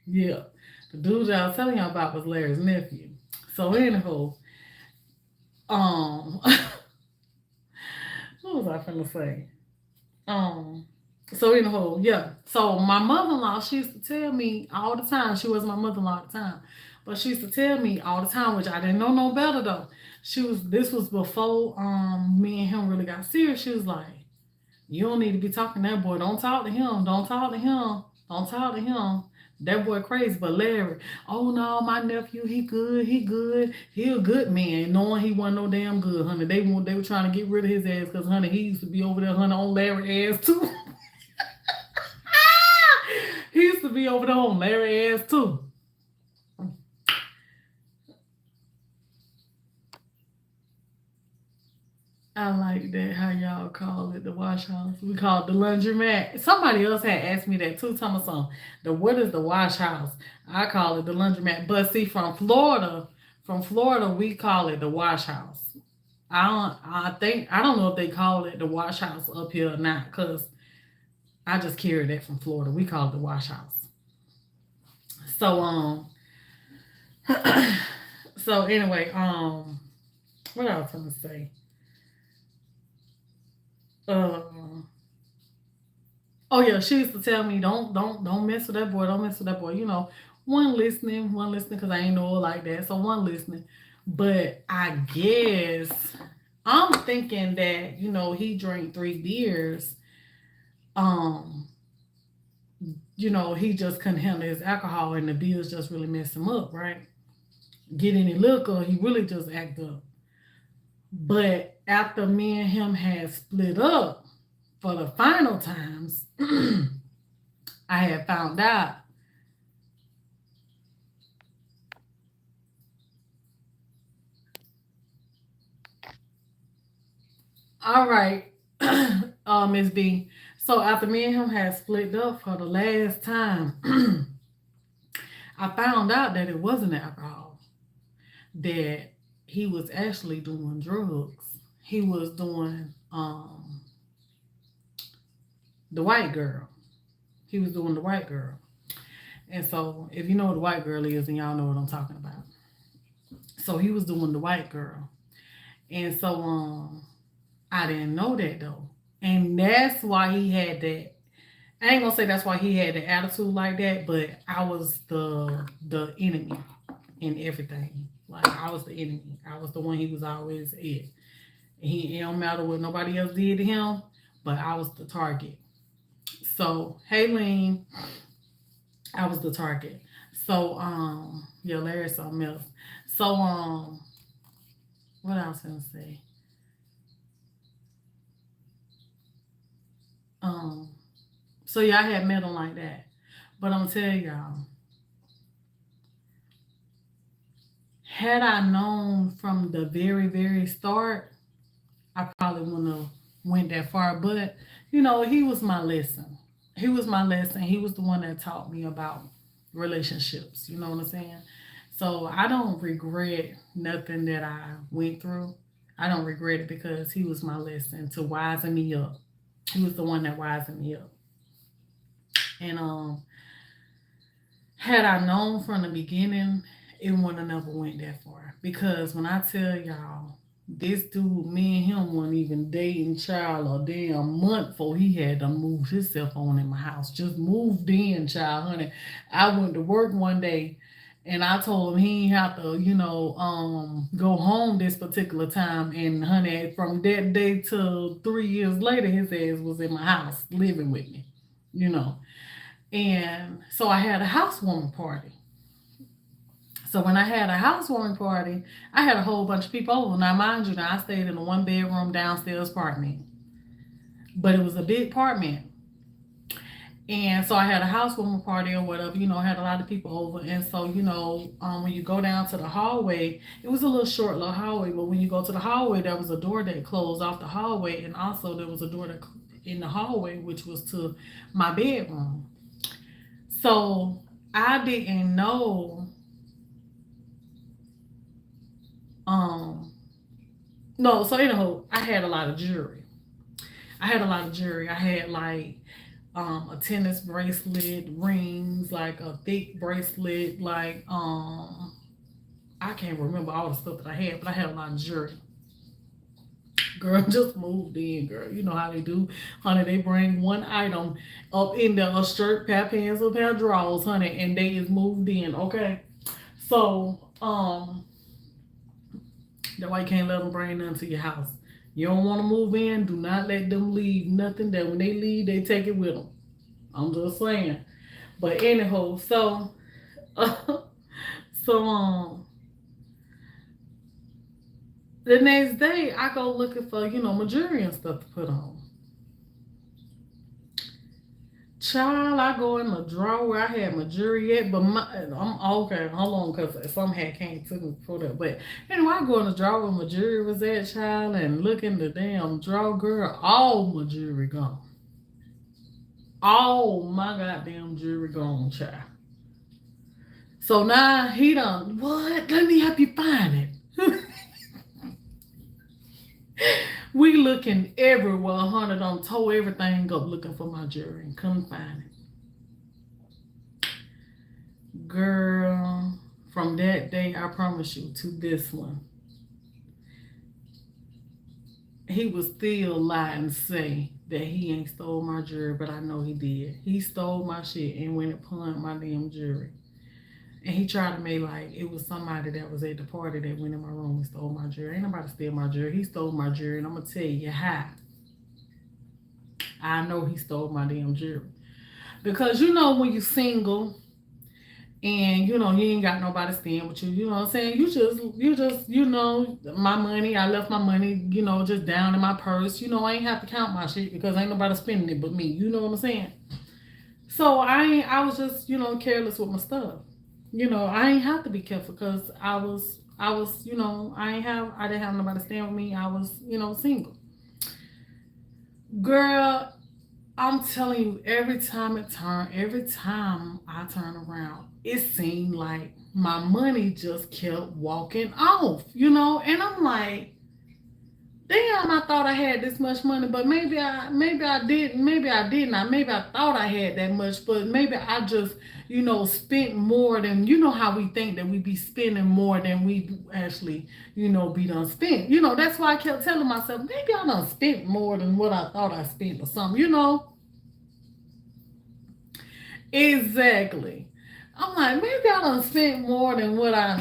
Yeah. The dude that I was telling y'all about was Larry's nephew. So anyhow, um what was I finna say? Um, so anyhow, yeah. So my mother-in-law, she used to tell me all the time. She was my mother-in-law all the time, but she used to tell me all the time, which I didn't know no better though. She was. This was before me and him really got serious. She was like, "You don't need to be talking to that boy. Don't talk to him. Don't talk to him. Don't talk to him." That boy crazy, but Larry, oh no, my nephew, he good, he good, he a good man, knowing he wasn't no damn good, honey. They were trying to get rid of his ass because, honey, he used to be over there, honey, on Larry ass too. He used to be over there on Larry ass too. I like that how y'all call it the wash house. We call it the laundromat. Somebody else had asked me that too. Tell me something. The what is the wash house? I call it the laundromat. But see, from Florida, we call it the wash house. I don't know if they call it the wash house up here or not, because I just carry that from Florida. We call it the wash house. So so anyway, what I was gonna say? Uh oh yeah, she used to tell me, don't mess with that boy, don't mess with that boy. You know, one listening, because I ain't know her like that, so one listening. But I guess I'm thinking that, you know, he drank 3 beers. Um, you know, he just couldn't handle his alcohol, and the beers just really messed him up, right? Get any liquor, he really just act up. But after me and him had split up for the final times, I had found out. All right, Miss B. So after me and him had split up for the last time, I found out that it wasn't alcohol. That he was actually doing drugs. He was doing the white girl. He was doing the white girl. And so if you know what the white girl is, then y'all know what I'm talking about. So he was doing the white girl. And so I didn't know that though. And that's why he had that. I ain't gonna say that's why he had the attitude like that, but I was the enemy in everything. Like I was the enemy. I was the one he was always at. He, it don't matter what nobody else did to him, but I was the target. So Haylene, I was the target. So yeah, Larry's something else. So what I was gonna say? Um so yeah, I had met him like that. But I'm tell y'all, had I known from the very, very start, I probably wouldn't have. went that far. But, you know, he was my lesson. He was my lesson. He was the one that taught me about relationships. You know what I'm saying? So I don't regret nothing that I went through. I don't regret it because he was my lesson to wisen me up. He was the one that wisened me up. And had I known from the beginning, it wouldn't have never went that far. Because when I tell y'all, this dude, me and him weren't even dating child a damn month before he had to move himself on in my house. Just moved in, child, honey. I went to work one day and I told him he ain't have to, go home this particular time. And honey, from that day to 3 years later, his ass was in my house living with me, you know. And so I had a housewarming party. So when I had a housewarming party, I had a whole bunch of people over. Now, mind you, now I stayed in a one bedroom downstairs apartment, but it was a big apartment. And so I had a housewarming party or whatever, had a lot of people over. And so, when you go down to the hallway, it was a little short little hallway, but when you go to the hallway, there was a door that closed off the hallway. And also there was a door that in the hallway, which was to my bedroom. So I didn't know. Um, no, so anyhow, I had a lot of jewelry. I had a lot of jewelry. I had like a tennis bracelet, rings, like a thick bracelet, like I can't remember all the stuff that I had, but I had a lot of jewelry. Girl, just moved in, girl. You know how they do, honey. They bring one item up in there, a shirt, pair of pants, a pair of drawers, honey, and they is moved in, okay? So, that's why you can't let them bring nothing to your house. You don't want to move in, do not let them leave nothing. That when they leave, they take it with them. I'm just saying. But anyhow, so, so the next day I go looking for my jewelry and stuff to put on. Child, I go in the drawer where I had my jewelry at, but I'm okay. Hold on, because some had came to me before that. But anyway, I go in the drawer where my jewelry was at, child, and look in the damn drawer, girl. All my jewelry gone. All my goddamn jewelry gone, child. So now he done what? Let me help you find it. We looking everywhere, honey. Done tore everything up looking for my jewelry and couldn't find it. Girl, from that day, I promise you, to this one, he was still lie and say that he ain't stole my jewelry, but I know he did. He stole my shit and went and pawned my damn jewelry. And he tried to make like it was somebody that was at the party that went in my room and stole my jewelry. Ain't nobody steal my jewelry. He stole my jewelry, and I'm gonna tell you how. I know he stole my damn jewelry. Because when you single and you ain't got nobody staying with you, you know what I'm saying? You just my money, I left my money, just down in my purse. I ain't have to count my shit because ain't nobody spending it but me. You know what I'm saying? So I was just, careless with my stuff. I ain't have to be careful because I didn't have nobody staying with me. I was, single. Girl, I'm telling you, every time I turn around, it seemed like my money just kept walking off, and I'm like, damn, I thought I had this much money, but maybe I didn't. Maybe I didn't. Maybe I thought I had that much, but maybe I just, spent more than, how we think that we be spending more than we actually, be done spent. That's why I kept telling myself, maybe I done spent more than what I thought I spent or something. Exactly. I'm like, maybe I done spent more than what I,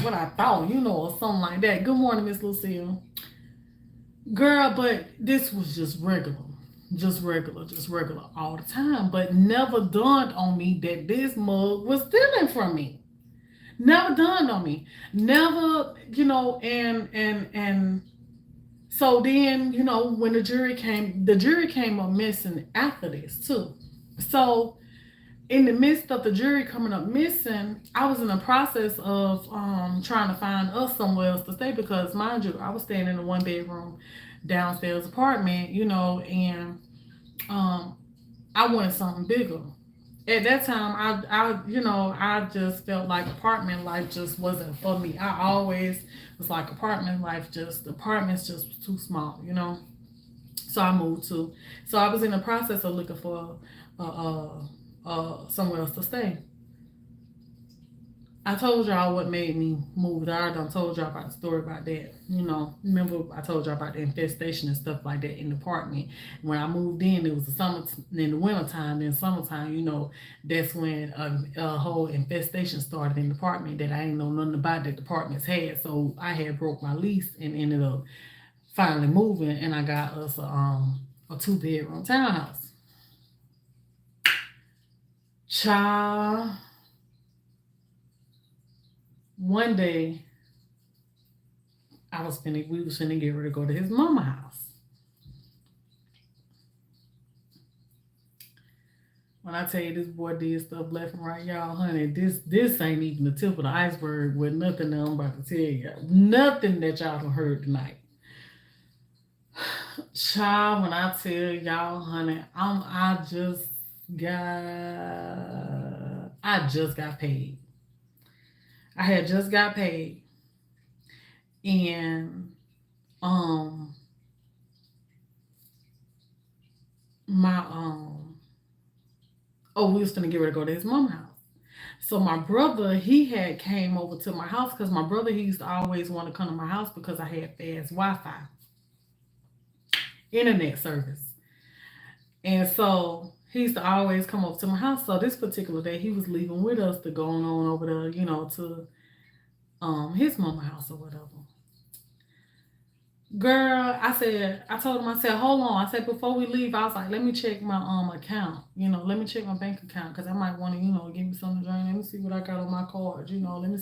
what I thought, or something like that. Good morning, Miss Lucille. Girl, but this was just regular all the time. But never dawned on me that this mug was stealing from me. Never dawned on me. Never, and so then, when the jury came up missing after this too. So in the midst of the jury coming up missing, I was in the process of trying to find us somewhere else to stay because, mind you, I was staying in a one bedroom downstairs apartment, and um, I wanted something bigger. At that time, I just felt like apartment life just wasn't for me. I always was like apartments just was too small. So I moved to, so I was in the process of looking for somewhere else to stay. I told y'all what made me move there. I done told y'all about the story about that. Remember I told y'all about the infestation and stuff like that in the apartment. When I moved in, it was the summer, in the wintertime. Then summertime, that's when a whole infestation started in the apartment that I ain't know nothing about that the apartments had. So I had broke my lease and ended up finally moving, and I got us a 2-bedroom townhouse. Child, one day we was finna get ready to go to his mama house. When I tell you this boy did stuff left and right, y'all, honey, this ain't even the tip of the iceberg with nothing that I'm about to tell you. Nothing that y'all done heard tonight. Child, when I tell y'all, honey, I just got paid. I had just got paid, and my we was gonna get ready to go to his mama house. So my brother, he had came over to my house because my brother, he used to always want to come to my house because I had fast Wi-Fi, internet service. And so he used to always come over to my house. So this particular day, he was leaving with us to go on over there, to his mama house or whatever. Girl, I told him, I said, hold on. I said, before we leave, I was like, let me check my account. Let me check my bank account because I might want to, give me something to drink. Let me see what I got on my card. Let me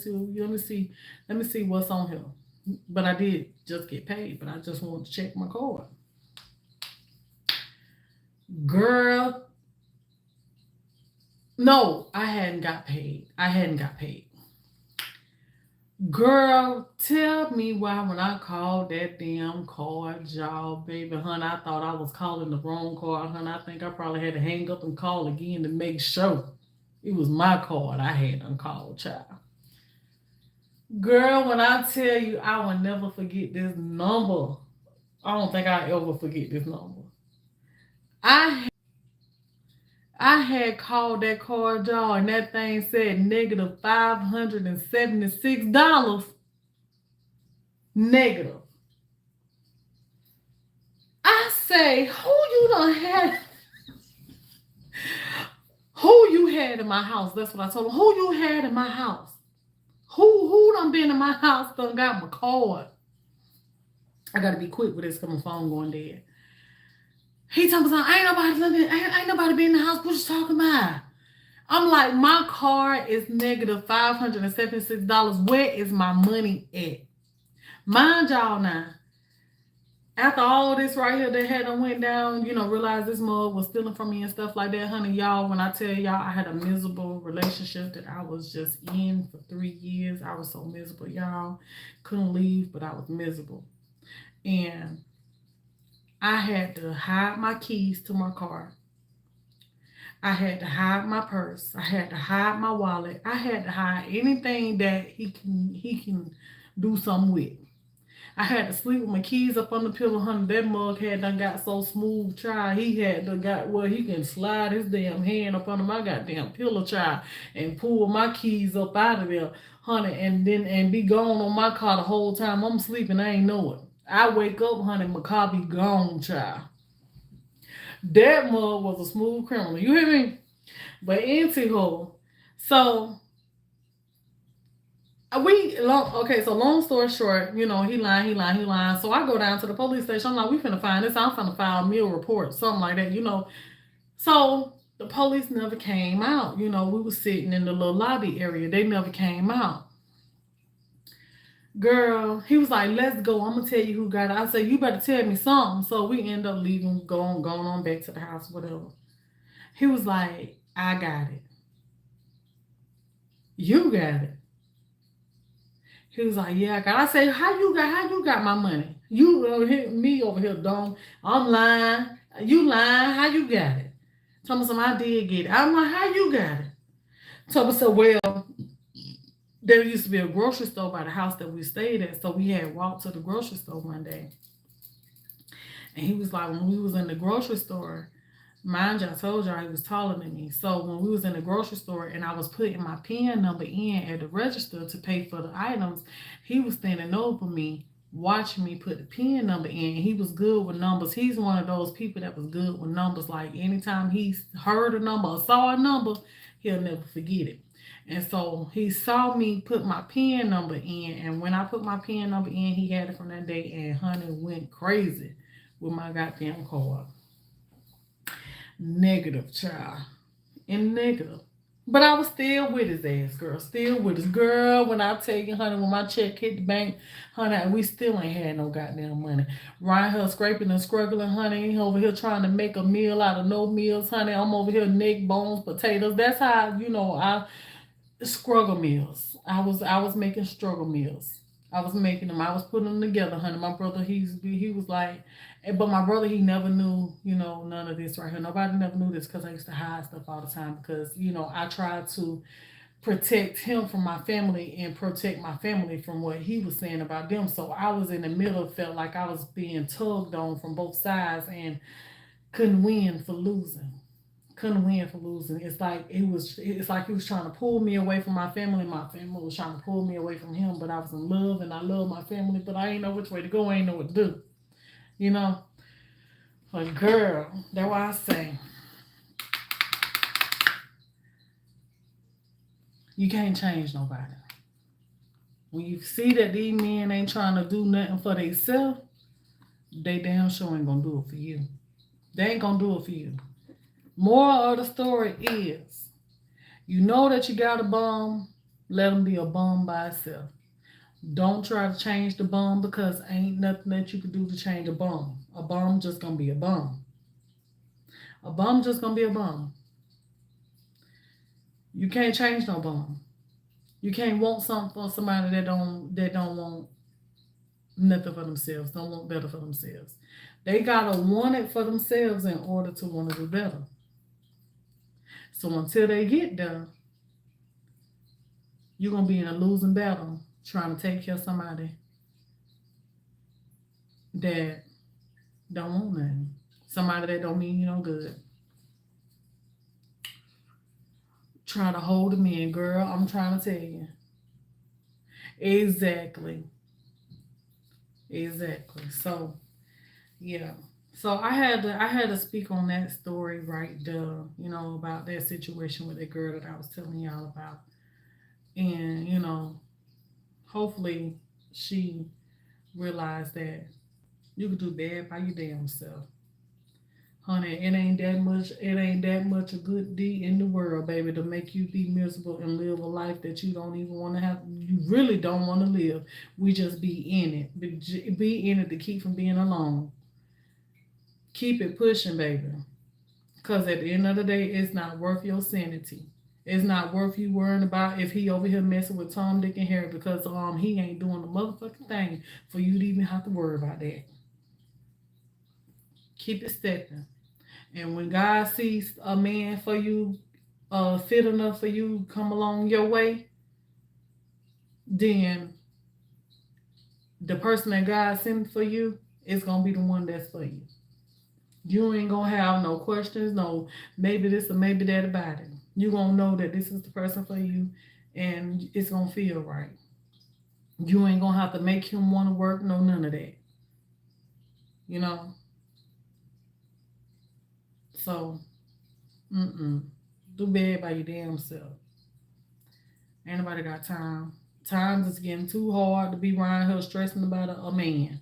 see what's on here. But I did just get paid, but I just wanted to check my card. Girl, no, I hadn't got paid. Girl, tell me why when I called that damn card, y'all, baby, honey, I thought I was calling the wrong card, honey. I think I probably had to hang up and call again to make sure it was my card I had uncalled, child. Girl, when I tell you, I will never forget this number. I don't think I ever forget this number. I had called that card, y'all, and that thing said negative $576. Negative. I say, who you had in my house? That's what I told him. Who you had in my house? Who done been in my house done got my card? I gotta be quick with this because my phone going dead. He talking about, ain't nobody been in the house. What you talking about? I'm like, my card is negative $576. Where is my money at? Mind y'all now, after all this right here that had went down, realized this mug was stealing from me and stuff like that, honey, y'all, when I tell y'all I had a miserable relationship that I was just in for 3 years. I was so miserable, y'all. Couldn't leave, but I was miserable. And I had to hide my keys to my car. I had to hide my purse. I had to hide my wallet. I had to hide anything that he can do something with. I had to sleep with my keys up on the pillow, honey. That mug had done got so smooth, child. He had done got where he can slide his damn hand up under my goddamn pillow, child, and pull my keys up out of there, honey, and be gone on my car the whole time I'm sleeping. I ain't know it. I wake up, honey, my car be gone, child. That mug was a smooth criminal. You hear me? But anywho, so so long story short, he lying. So I go down to the police station. I'm like, we finna find this. I'm finna file a meal report, something like that, So the police never came out. We was sitting in the little lobby area. They never came out. Girl, he was like, let's go. I'm gonna tell you who got it. I said, you better tell me something. So we end up leaving, going on back to the house, whatever. He was like, I got it. You got it. He was like, yeah, I got it. I said, how you got my money? You me over here, dumb. I'm lying. You lying. How you got it? Tell me some. I did get it. I'm like, how you got it? Tell me so. Well, there used to be a grocery store by the house that we stayed at, so we had walked to the grocery store one day, and he was like, when we was in the grocery store, mind you, I told y'all he was taller than me. So when we was in the grocery store and I was putting my PIN number in at the register to pay for the items, he was standing over me watching me put the PIN number in. He was good with numbers. He's one of those people that was good with numbers. Like anytime he heard a number or saw a number, he'll never forget it. And so he saw me put my PIN number in, and when I put my PIN number in, he had it from that day, and honey went crazy with my goddamn card. Negative, child. And negative. But I was still with his ass, girl. Still with his girl. When I tell you, honey, when my check hit the bank, honey, we still ain't had no goddamn money. Ryan here scraping and struggling, honey. Over here trying to make a meal out of no meals, honey. I'm over here neck bones, potatoes. That's how, I struggle meals. I was making struggle meals. I was making them. I was putting them together, honey. My brother, he was like, but my brother, he never knew, none of this right here. Nobody never knew this because I used to hide stuff all the time because, I tried to protect him from my family and protect my family from what he was saying about them. So I was in the middle, felt like I was being tugged on from both sides and couldn't win for losing. Couldn't win for losing. It's like he was trying to pull me away from my family. My family was trying to pull me away from him, but I was in love and I love my family, but I ain't know which way to go, I ain't know what to do. You know? But girl, that's why I say you can't change nobody. When you see that these men ain't trying to do nothing for themselves, they damn sure ain't gonna do it for you. They ain't gonna do it for you. Moral of the story is, you know that you got a bum, let them be a bum by itself. Don't try to change the bum because ain't nothing that you can do to change a bum. A bum just gonna be a bum. A bum just gonna be a bum. You can't change no bum. You can't want something for somebody that don't want nothing for themselves, don't want better for themselves. They gotta want it for themselves in order to want to do better. So until they get there, you're gonna be in a losing battle trying to take care of somebody that don't want nothing. Somebody that don't mean you no good. Trying to hold them in, girl. I'm trying to tell you. Exactly. Exactly. So yeah. So I had to speak on that story right there, about that situation with that girl that I was telling y'all about. And, hopefully she realized that you could do bad by your damn self. Honey, it ain't that much a good deed in the world, baby, to make you be miserable and live a life that you don't even want to have. You really don't want to live. We just be in it. Be in it to keep from being alone. Keep it pushing, baby. Because at the end of the day, it's not worth your sanity. It's not worth you worrying about if he over here messing with Tom, Dick, and Harry because he ain't doing the motherfucking thing for you to even have to worry about that. Keep it stepping. And when God sees a man for you, fit enough for you come along your way, then the person that God sent for you is gonna be the one that's for you. You ain't gonna have no questions, no maybe this or maybe that about it. You gonna know that this is the person for you, and it's gonna feel right. You ain't gonna have to make him want to work, no none of that. You know. So, do bad by your damn self. Ain't nobody got time. Times is getting too hard to be around here stressing about a man.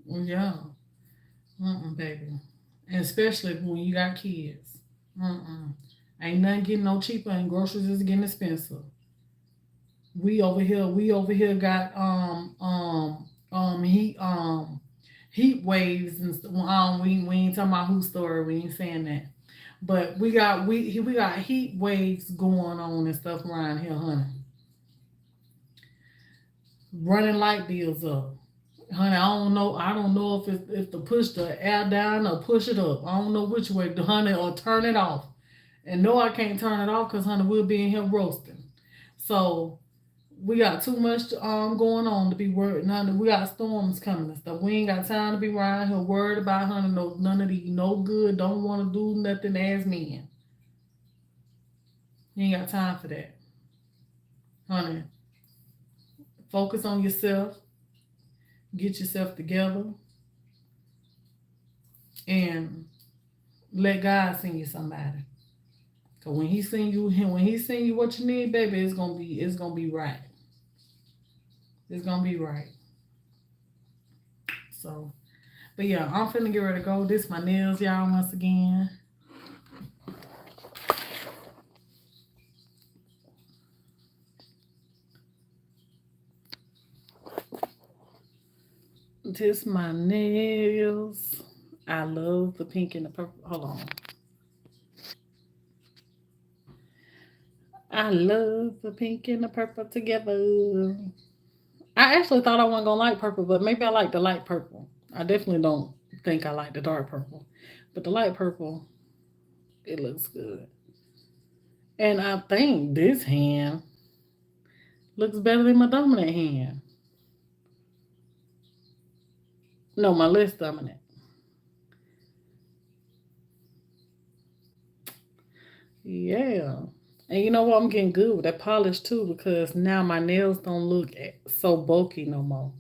Yeah. Baby. And especially when you got kids. Mm-mm. Ain't nothing getting no cheaper and groceries is getting expensive. We over here got heat waves and we ain't talking about whose story, we ain't saying that. But we got heat waves going on and stuff around here, honey. Running light bills up. Honey, I don't know. I don't know if to push the air down or push it up. I don't know which way, honey, or turn it off. And no, I can't turn it off because, honey, we'll be in here roasting. So we got too much going on to be worried. Honey, we got storms coming and stuff. We ain't got time to be around here worried about, honey, no, none of these no good, don't want to do nothing as men. You ain't got time for that. Honey, focus on yourself, get yourself together, and let God send you somebody. Cause when he send you what you need, baby, it's gonna be right. It's gonna be right. So, but yeah, I'm finna get ready to go. This my nails, y'all. Once again, this my nails. I love the pink and the purple. Hold on. I love the pink and the purple together. I actually thought I wasn't gonna like purple, but maybe I like the light purple. I definitely don't think I like the dark purple, but the light purple, it looks good. And I think this hand looks better than my dominant hand. No, my less dominant. Yeah. And you know what? I'm getting good with that polish too because now my nails don't look so bulky no more.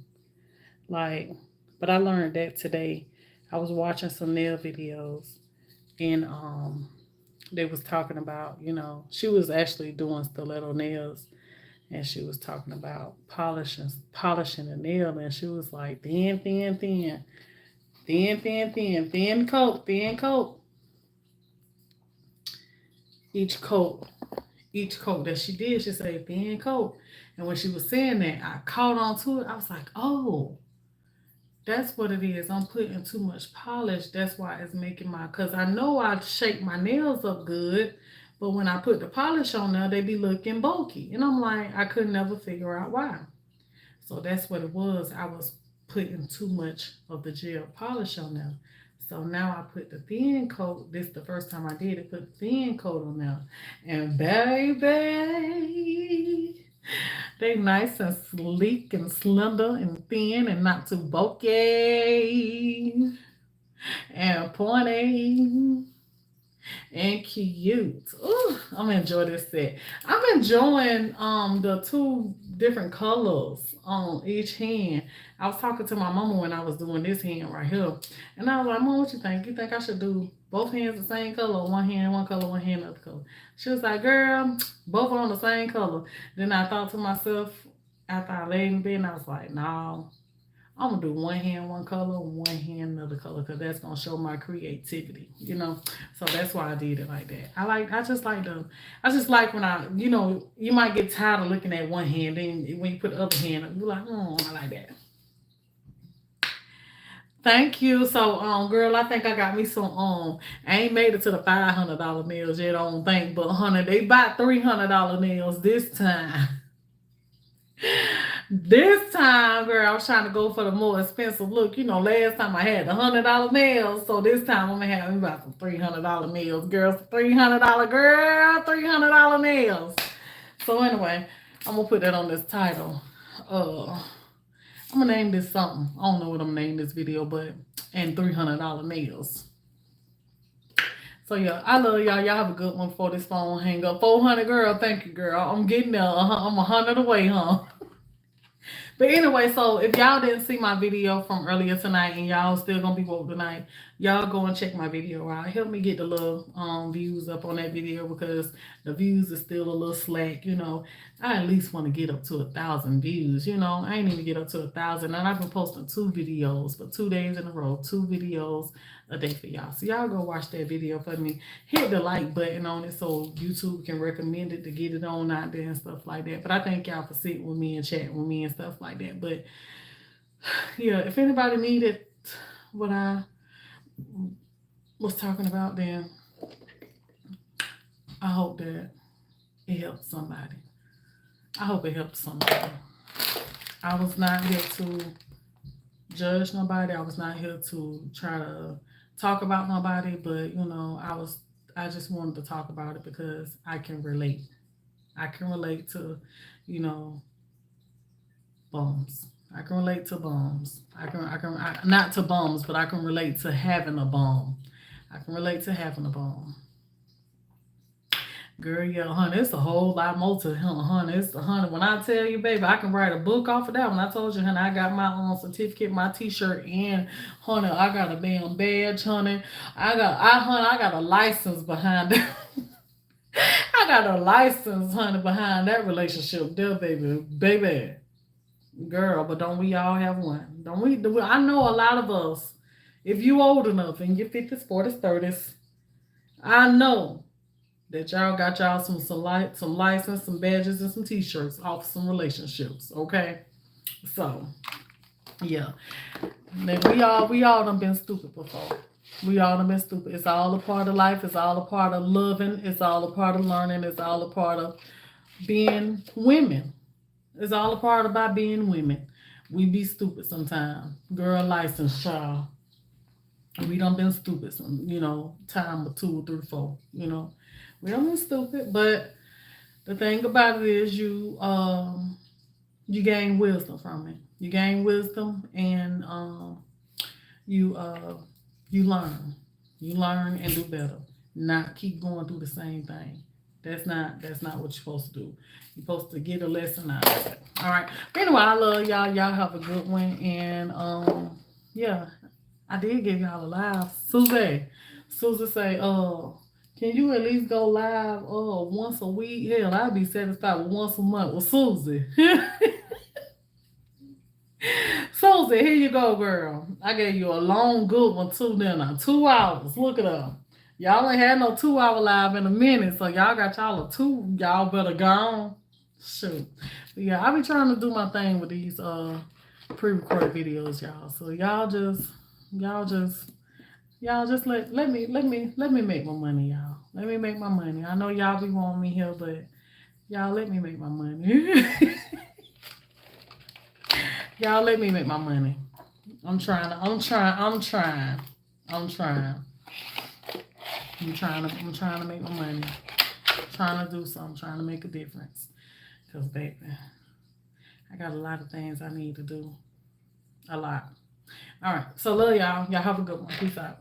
Like, but I learned that today. I was watching some nail videos and they was talking about, she was actually doing stiletto nails and she was talking about polishing the nail and she was like thin, thin, thin, thin, thin, thin, thin coat, thin coat. Each coat, each coat that she did, she said thin coat. And when she was saying that, I caught on to it. I was like, oh, that's what it is. I'm putting too much polish. That's why it's making cause I know I shape my nails up good, but when I put the polish on there, they be looking bulky. And I'm like, I could never figure out why. So that's what it was. I was putting too much of the gel polish on there. So now I put the thin coat. This is the first time I did it. Put thin coat on there. And baby, they nice and sleek and slender and thin and not too bulky and pointy and cute. Ooh, I'm gonna enjoy this set. I'm enjoying the two different colors on each hand. I was talking to my mama when I was doing this hand right here, and I was like, "Mom, what you think? You think I should do both hands the same color, or one hand one color, one hand other color?" She was like, "Girl, both on the same color." Then I thought to myself after I laid in bed, and I was like, "No, I'm gonna do one hand one color, one hand another color, because that's gonna show my creativity. So that's why I did it like that. I just like when you might get tired of looking at one hand, then when you put the other hand up, you're like, I like that. Thank you. So, girl, I think I got me some. I ain't made it to the $500 nails yet. I don't think, but honey, they bought $300 nails this time. This time, girl, I was trying to go for the more expensive look. Last time I had the $100 nails, so this time I'm gonna have me about some $300 nails, girl. $300, girl, $300 nails. So anyway, I'm gonna put that on this title. I'm gonna name this something. I don't know what I'm gonna name this video, but and $300 nails. So yeah, I love y'all. Y'all have a good one before this phone hang up. 400, girl. Thank you, girl. I'm getting there. I'm 100 away, huh? But anyway, so if y'all didn't see my video from earlier tonight and y'all still gonna be woke tonight, y'all go and check my video out. Help me get the little views up on that video because the views is still a little slack. I at least want to get up to 1,000 views. I ain't even get up to 1,000, and I've been posting 2 videos for 2 days in a row, 2 videos a day for y'all. So y'all go watch that video for me. Hit the like button on it so YouTube can recommend it to get it on out there and stuff like that. But I thank y'all for sitting with me and chatting with me and stuff like that. But yeah, if anybody needed what I was talking about, then I hope that it helps somebody. I hope it helps somebody. I was not here to judge nobody. I was not here to try to talk about nobody, but I just wanted to talk about it because I can relate. I can relate to, you know, bums. I can relate to bums. Not to bums, but I can relate to having a bum. I can relate to having a bum. Girl, yeah, honey, it's a whole lot more to him, honey. It's honey. When I tell you, baby, I can write a book off of that. When I told you, honey, I got my own certificate, my T-shirt, and honey, I got a damn badge, honey. I got a license behind it. I got a license, honey, behind that relationship, there, baby, girl. But don't we all have one? Don't we? I know a lot of us. If you old enough in your 50s, 40s, 30s, I know that y'all got y'all some license, some badges, and some T-shirts off some relationships. Okay, so yeah, we all done been stupid before. We all done been stupid. It's all a part of life. It's all a part of loving. It's all a part of learning. It's all a part of being women. It's all a part about being women. We be stupid sometimes. Girl, license, child. We done been stupid some, time or two or three, four. We done been stupid, but the thing about it is you gain wisdom from it. You gain wisdom and you you learn. You learn and do better. Not keep going through the same thing. That's not what you're supposed to do. You're supposed to get a lesson out of it. All right. But anyway, I love y'all. Y'all have a good one. And yeah, I did give y'all a laugh. Susie say, can you at least go live once a week? Hell, I'd be satisfied with once a month with Susie. Susie, here you go, girl. I gave you a long, good one too. Now 2 hours. Look at her. Y'all ain't had no 2 hour live in a minute, so y'all got y'all a two. Y'all better go on. Shoot. But yeah, I be trying to do my thing with these pre-recorded videos, y'all. So y'all just let me make my money, y'all. Let me make my money. I know y'all be wanting me here, but y'all let me make my money. Y'all let me make my money. I'm trying. I'm trying. I'm trying to make my money. Trying to do something. Trying to make a difference. Cause baby, I got a lot of things I need to do. A lot. All right. So love y'all. Y'all have a good one. Peace out.